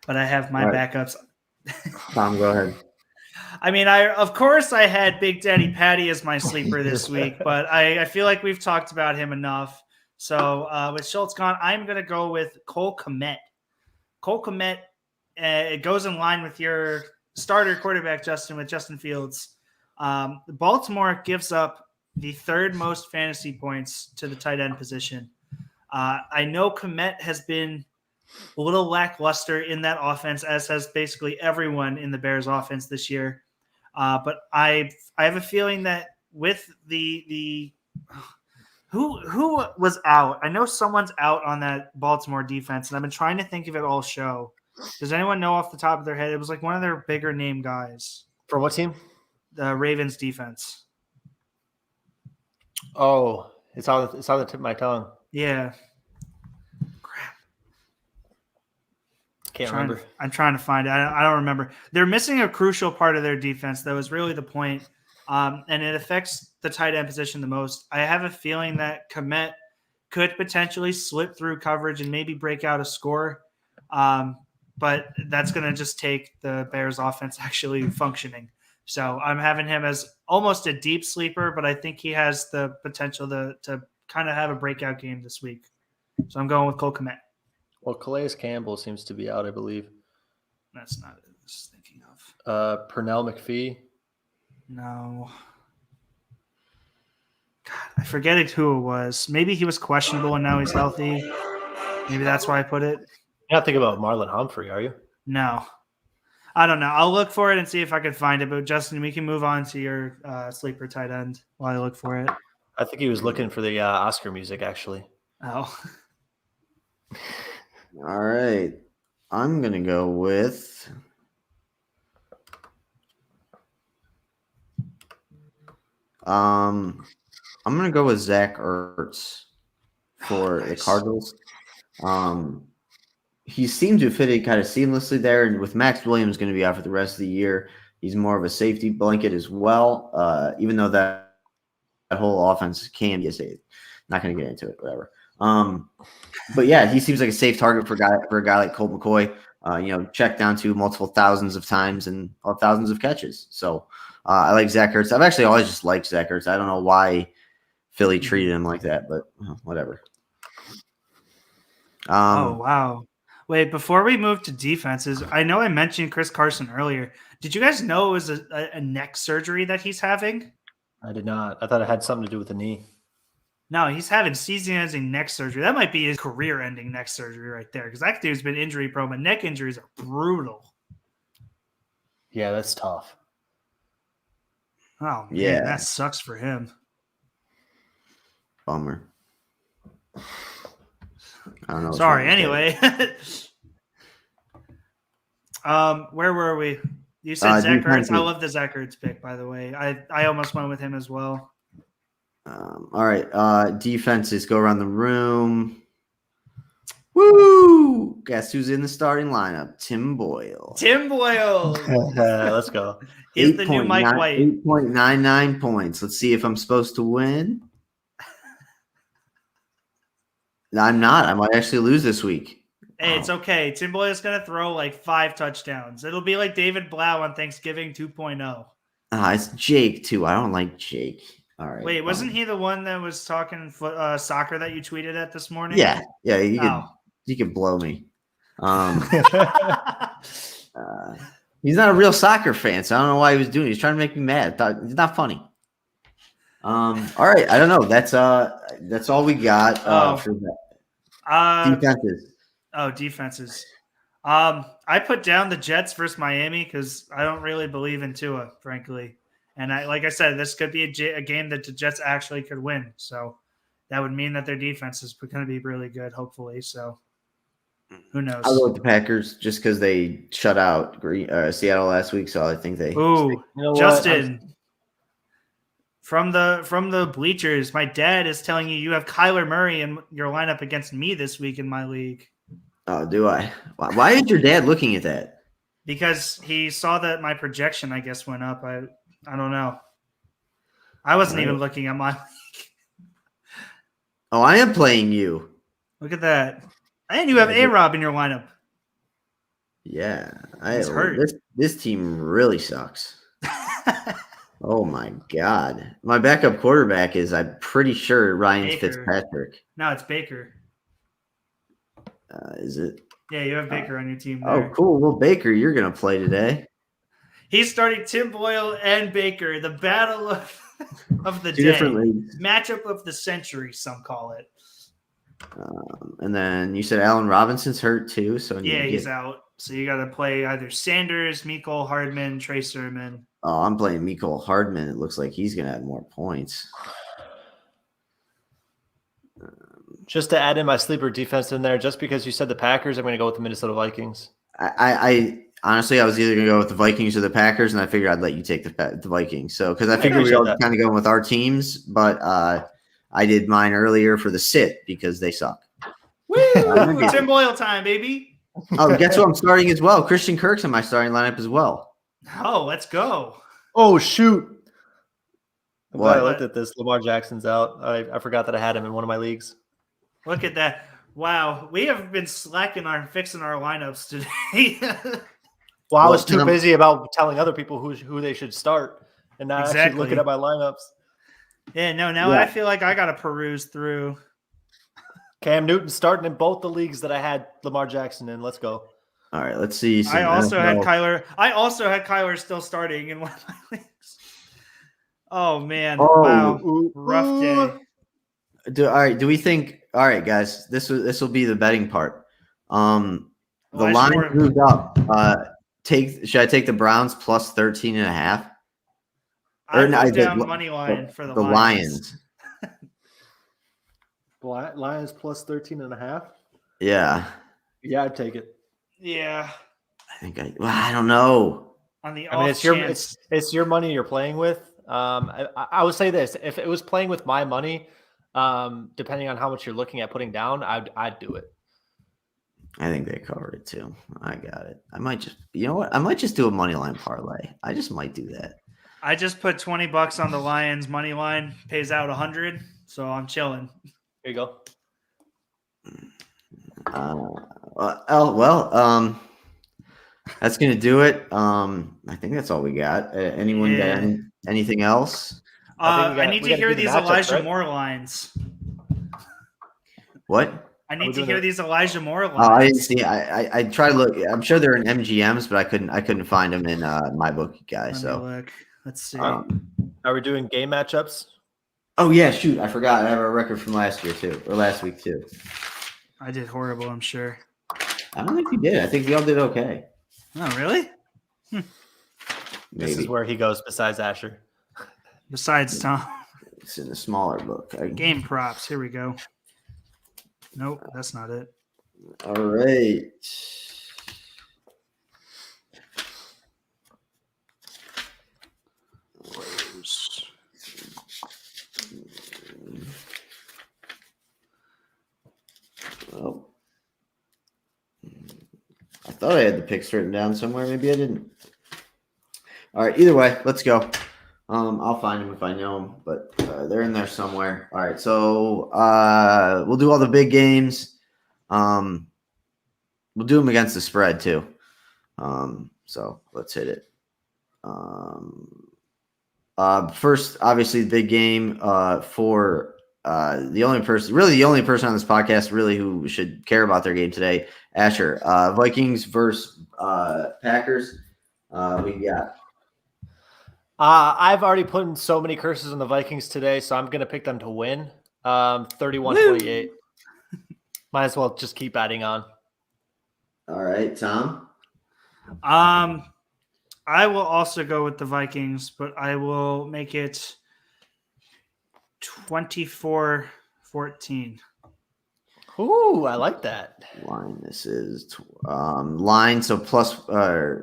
but I have my backups. Tom, go ahead. I mean, of course I had Big Daddy Patty as my sleeper this week, but I feel like we've talked about him enough. So with Schultz gone, I'm going to go with Cole Kmet. Cole Kmet, it goes in line with your starter quarterback, Justin, with Justin Fields. Baltimore gives up the third most fantasy points to the tight end position. I know Kmet has been a little lackluster in that offense, as has basically everyone in the Bears offense this year. But I have a feeling that with the who was out? I know someone's out on that Baltimore defense, and I've been trying to think of it all show. Does anyone know off the top of their head? It was like one of their bigger name guys. For what team? The Ravens defense. Oh, it's on the tip of my tongue. Yeah. Crap. Can't remember. I'm trying to find it. I don't remember. They're missing a crucial part of their defense. That was really the point. And it affects the tight end position the most. I have a feeling that Kmet could potentially slip through coverage and maybe break out a score. But that's going to just take the Bears offense actually functioning. So I'm having him as almost a deep sleeper, but I think he has the potential to kind of have a breakout game this week. So I'm going with Cole Kmet. Well, Calais Campbell seems to be out, I believe. That's not what I was thinking of. Pernell McPhee. No. God, I forget who it was. Maybe he was questionable and now he's healthy. Maybe that's why I put it. You're not thinking about Marlon Humphrey, are you? No. I don't know. I'll look for it and see if I can find it. But Justin, we can move on to your sleeper tight end while I look for it. I think he was looking for the Oscar music, actually. Oh. All right. I'm going to go with I'm going to go with Zach Ertz for the Cardinals. He seemed to fit it kind of seamlessly there, and with Max Williams going to be out for the rest of the year, he's more of a safety blanket as well, even though that whole offense can be a safety. Not going to get into it, whatever. But yeah, he seems like a safe target for a guy like Colt McCoy. Check down to multiple thousands of times and thousands of catches. So I like Zach Ertz. I've actually always just liked Zach Ertz. I don't know why Philly treated him like that, but whatever. Oh wow! Wait, before we move to defenses, I know I mentioned Chris Carson earlier. Did you guys know it was a neck surgery that he's having? I did not. I thought it had something to do with the knee. No, he's having season-ending neck surgery. That might be his career-ending neck surgery right there, because that dude's been injury-prone, but neck injuries are brutal. Yeah, that's tough. Oh, man, that sucks for him. Bummer. I don't know. Sorry, anyway. Where were we? You said Zach Ertz. I love the Zach Ertz pick, by the way. I almost went with him as well. All right. Defenses go around the room. Woo! Guess who's in the starting lineup? Tim Boyle. Let's go. He's the new Mike White. 8.99 points. Let's see if I'm supposed to win. I'm not. I might actually lose this week. Hey, it's okay. Tim Boyle's going to throw like 5 touchdowns. It'll be like David Blau on Thanksgiving 2.0. It's Jake, too. I don't like Jake. All right. Wait, wasn't he the one that was talking soccer that you tweeted at this morning? Yeah. He could blow me. He's not a real soccer fan, so I don't know why he was doing it. He's trying to make me mad. It's not funny. All right. I don't know. That's all we got for that. Defenses. Oh, defenses. I put down the Jets versus Miami because I don't really believe in Tua, frankly. And like I said, this could be a game that the Jets actually could win. So that would mean that their defense is going to be really good, hopefully. So who knows? I'll go with the Packers just because they shut out Seattle last week. So I think they. Ooh, Justin. From the bleachers, my dad is telling you have Kyler Murray in your lineup against me this week in my league. Oh, do I? Why is your dad looking at that? Because he saw that my projection, I guess, went up. I don't know. I wasn't even looking at my league. Oh, I am playing you. Look at that. And you have A-Rob in your lineup. Yeah. He's hurt. This team really sucks. Oh, my God. My backup quarterback is, I'm pretty sure, Ryan Fitzpatrick. No, it's Baker. Is it? Yeah, you have Baker on your team there. Oh, cool. Well, Baker, you're going to play today. He's starting Tim Boyle and Baker. The battle of the Two day. different leagues. Matchup of the century, some call it. And then you said Allen Robinson's hurt too. So he's out. So you got to play either Sanders, Mecole Hardman, Trey Sermon. Oh, I'm playing Mecole Hardman. It looks like he's going to have more points. Just to add in my sleeper defense in there, just because you said the Packers, I'm going to go with the Minnesota Vikings. I honestly, I was either going to go with the Vikings or the Packers, and I figured I'd let you take the Vikings. So, because I figured we were kind of going with our teams, but I did mine earlier for the sit because they suck. Woo! Tim Boyle time, baby. Oh, guess what I'm starting as well? Christian Kirk's in my starting lineup as well. Oh, let's go. Oh, shoot. What? I looked at this. Lamar Jackson's out. I forgot that I had him in one of my leagues. Look at that. Wow. We have been fixing our lineups today. Well, I was too busy about telling other people who they should start and not actually looking at my lineups. Yeah, no, now I feel like I got to peruse through. Cam Newton starting in both the leagues that I had Lamar Jackson in. Let's go. All right, let's see. I also had Kyler still starting in one of my leagues. Oh, man. Wow. Rough day. All right, do we think – all right, guys, this will be the betting part. The line moved up. Should I take the Browns plus 13.5? I put down money line for the Lions. Lions plus 13.5? Yeah. Yeah, I'd take it. Yeah. I don't know. It's your money you're playing with. I would say this. If it was playing with my money, depending on how much you're looking at putting down, I'd do it. I think they covered it too. I got it. I might just, you know what? I might just do a money line parlay. I just might do that. I just put $20 on the Lions money line, pays out 100, so I'm chilling. Here you go. That's gonna do it. I think that's all we got. Anyone got anything else? I need to hear these Elijah Moore lines. What? I need to hear these Elijah Moore lines. Oh, I didn't see. I tried to look. I'm sure they're in MGMs, but I couldn't find them in my book, guys. Let me look. Let's see. Are we doing game matchups? Oh yeah, shoot! I forgot. I have a record from last year too, or last week too. I did horrible. I'm sure. I don't think you did. I think we all did okay. Oh really? This is where he goes. Besides Asher. Besides Tom. It's in the smaller book. Game props. Here we go. Nope, that's not it. All right. Well, I thought I had the picks written down somewhere. Maybe I didn't. All right. Either way, let's go. I'll find them if I know them, but they're in there somewhere. All right. So we'll do all the big games. We'll do them against the spread too. So let's hit it. First, obviously, the big game for the only person on this podcast really who should care about their game today, Asher. Vikings versus Packers. We got. I've already put in so many curses on the Vikings today, so I'm going to pick them to win. 31-28. Might as well just keep adding on. All right, Tom. I will also go with the Vikings, but I will make it 24-14. Ooh, I like that. Line. This is line. So plus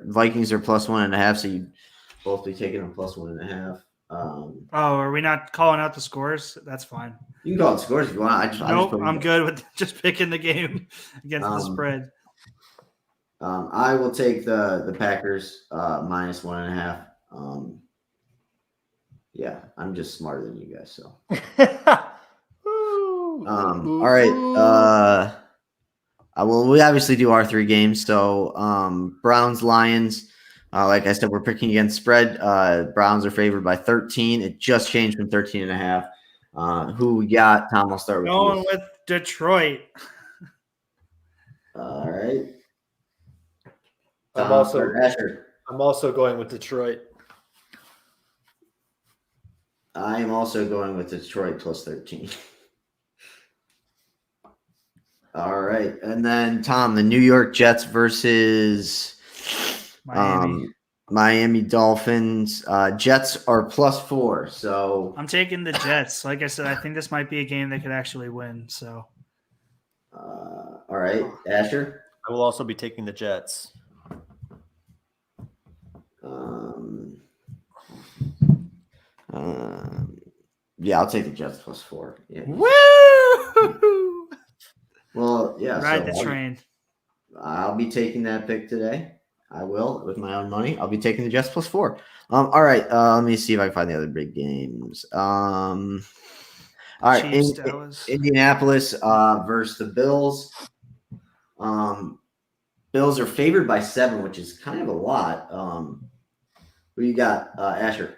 Vikings are plus 1.5. So you both be taking them plus 1.5. are we not calling out the scores? That's fine. You can call it scores if you want. I'm good with just picking the game against the spread. I will take the Packers minus 1.5. Yeah, I'm just smarter than you guys. So, all right. We obviously do our 3 games. So, Browns, Lions. Like I said, we're picking against spread. Browns are favored by 13. It just changed from 13.5. Who we got? Tom, I'll start with you. Going with Detroit. All right. I'm also going with Detroit. I am also going with Detroit plus 13. All right. And then, Tom, the New York Jets versus Miami Dolphins. Jets are plus 4. So I'm taking the Jets. Like I said, I think this might be a game they could actually win. So, all right. Asher? I will also be taking the Jets. Yeah, I'll take the Jets plus 4. Yeah. woo! Well, yeah. Ride the train. I'll be taking that pick today. I will with my own money. I'll be taking the Jets plus 4. All right. Let me see if I can find the other big games. All right. Chiefs, Indianapolis versus the Bills. Bills are favored by 7, which is kind of a lot. Who you got, Asher?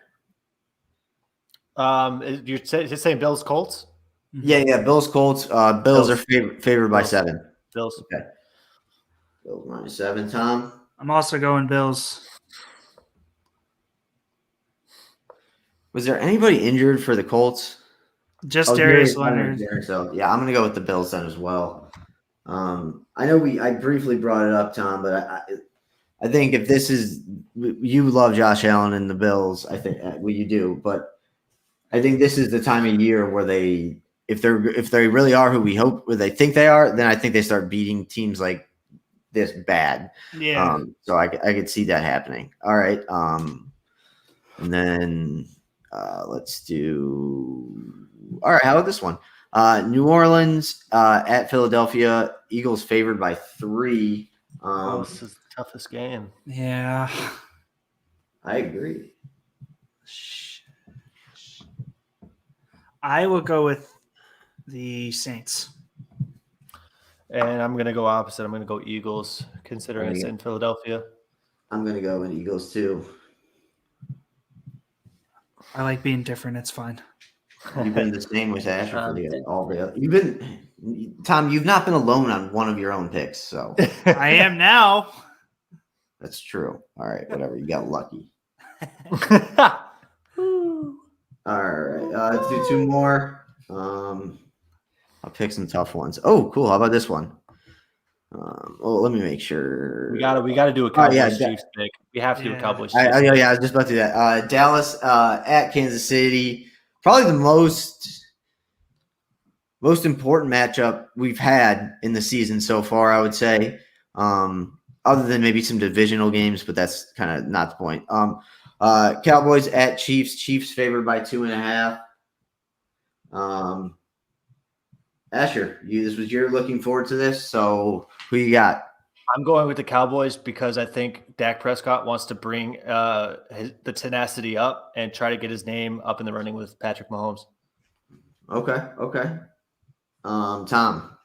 You're saying Bills Colts? Yeah. Bills Colts. Bills are favored by 7. Bills. Okay. Bills minus 7. Tom? I'm also going Bills. Was there anybody injured for the Colts? Just Darius Leonard. So yeah, I'm gonna go with the Bills then as well. I know I briefly brought it up, Tom, but I think if this is you love Josh Allen and the Bills, I think you do, but I think this is the time of year where if they really are who we hope where they think they are, then I think they start beating teams like this bad. Yeah. So I could see that happening. All right. And then let's do. All right. How about this one? New Orleans at Philadelphia. Eagles favored by 3. This is the toughest game. Yeah. I agree. I will go with the Saints. And I'm going to go opposite. I'm going to go Eagles, considering it's in Philadelphia. I'm going to go in Eagles too. I like being different. It's fine. You've been the same with Asher for Tom, you've not been alone on one of your own picks, so I am now. That's true. All right, whatever. You got lucky. All right, let's do 2 more. I'll pick some tough ones. Oh, cool. How about this one? Let me make sure. We got to do a Cowboys Chiefs pick. We have to do a Cowboys Chiefs. I was just about to do that. Dallas at Kansas City. Probably the most important matchup we've had in the season so far, I would say. Other than maybe some divisional games, but that's kind of not the point. Cowboys at Chiefs. Chiefs favored by 2.5. Asher, you're looking forward to this. So who you got? I'm going with the Cowboys because I think Dak Prescott wants to bring the tenacity up and try to get his name up in the running with Patrick Mahomes. Okay. Tom.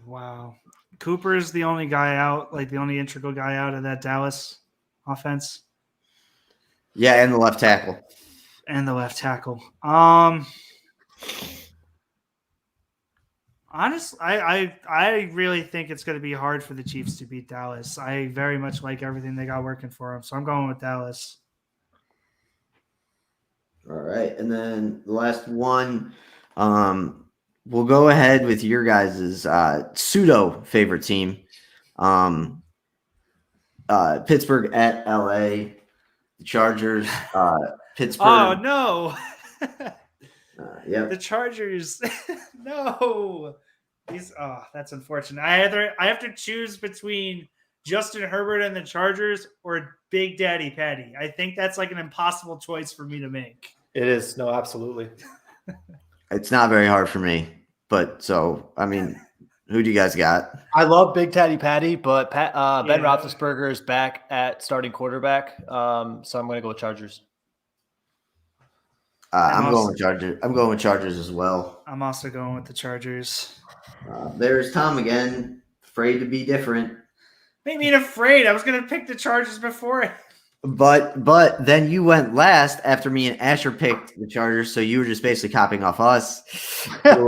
Wow. Cooper's the only guy out, like the only integral guy out of that Dallas offense. Yeah, and the left tackle. Honestly, I really think it's going to be hard for the Chiefs to beat Dallas. I very much like everything they got working for them, so I'm going with Dallas. All right, and then the last one, we'll go ahead with your guys' pseudo favorite team, Pittsburgh at LA, the Chargers, Pittsburgh. Oh no! Yeah, the Chargers. No. That's unfortunate. I have to choose between Justin Herbert and the Chargers or Big Daddy Patty. I think that's like an impossible choice for me to make. It is. No, absolutely. It's not very hard for me. But so, I mean, who do you guys got? I love Big Daddy Patty, but Ben Roethlisberger is back at starting quarterback. So I'm going to go with Chargers. I'm going with Chargers. I'm going with Chargers as well. I'm also going with the Chargers. There's Tom again, afraid to be different. What do you mean afraid? I was going to pick the Chargers before it. But then you went last after me and Asher picked the Chargers, so you were just basically copying off us. All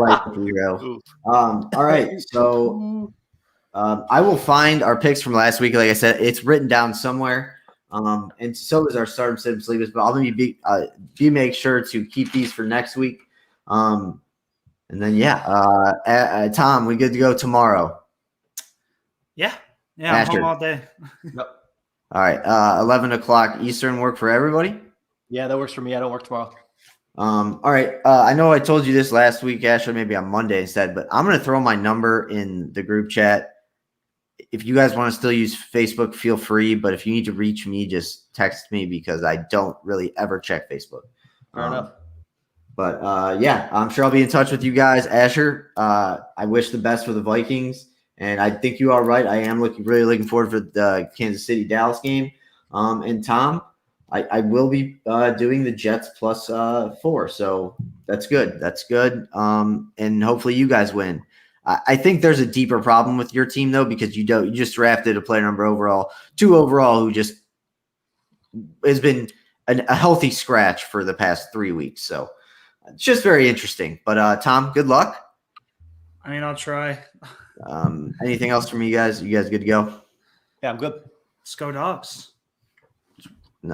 right, so I will find our picks from last week. Like I said, it's written down somewhere. And so is our start and sit and sleep. But I'll be make sure to keep these for next week. And then Tom, we good to go tomorrow? Yeah, I'm home all day. Yep. All right, 11 o'clock Eastern work for everybody? Yeah, that works for me. I don't work tomorrow. All right, I know I told you this last week, Ashley, maybe on Monday instead, but I'm going to throw my number in the group chat. If you guys want to still use Facebook, feel free, but if you need to reach me, just text me because I don't really ever check Facebook. Fair enough. But I'm sure I'll be in touch with you guys. Asher, I wish the best for the Vikings. And I think you are right. I am really looking forward for the Kansas City Dallas game. And Tom, I will be doing the Jets plus 4. So that's good. That's good. And hopefully you guys win. I think there's a deeper problem with your team though, because you just drafted a player number overall, 2 overall, who just has been a healthy scratch for the past 3 weeks. So it's just very interesting. But Tom, good luck. I mean, I'll try. Anything else from you guys? You guys good to go? Yeah, I'm good. Let's go Dogs.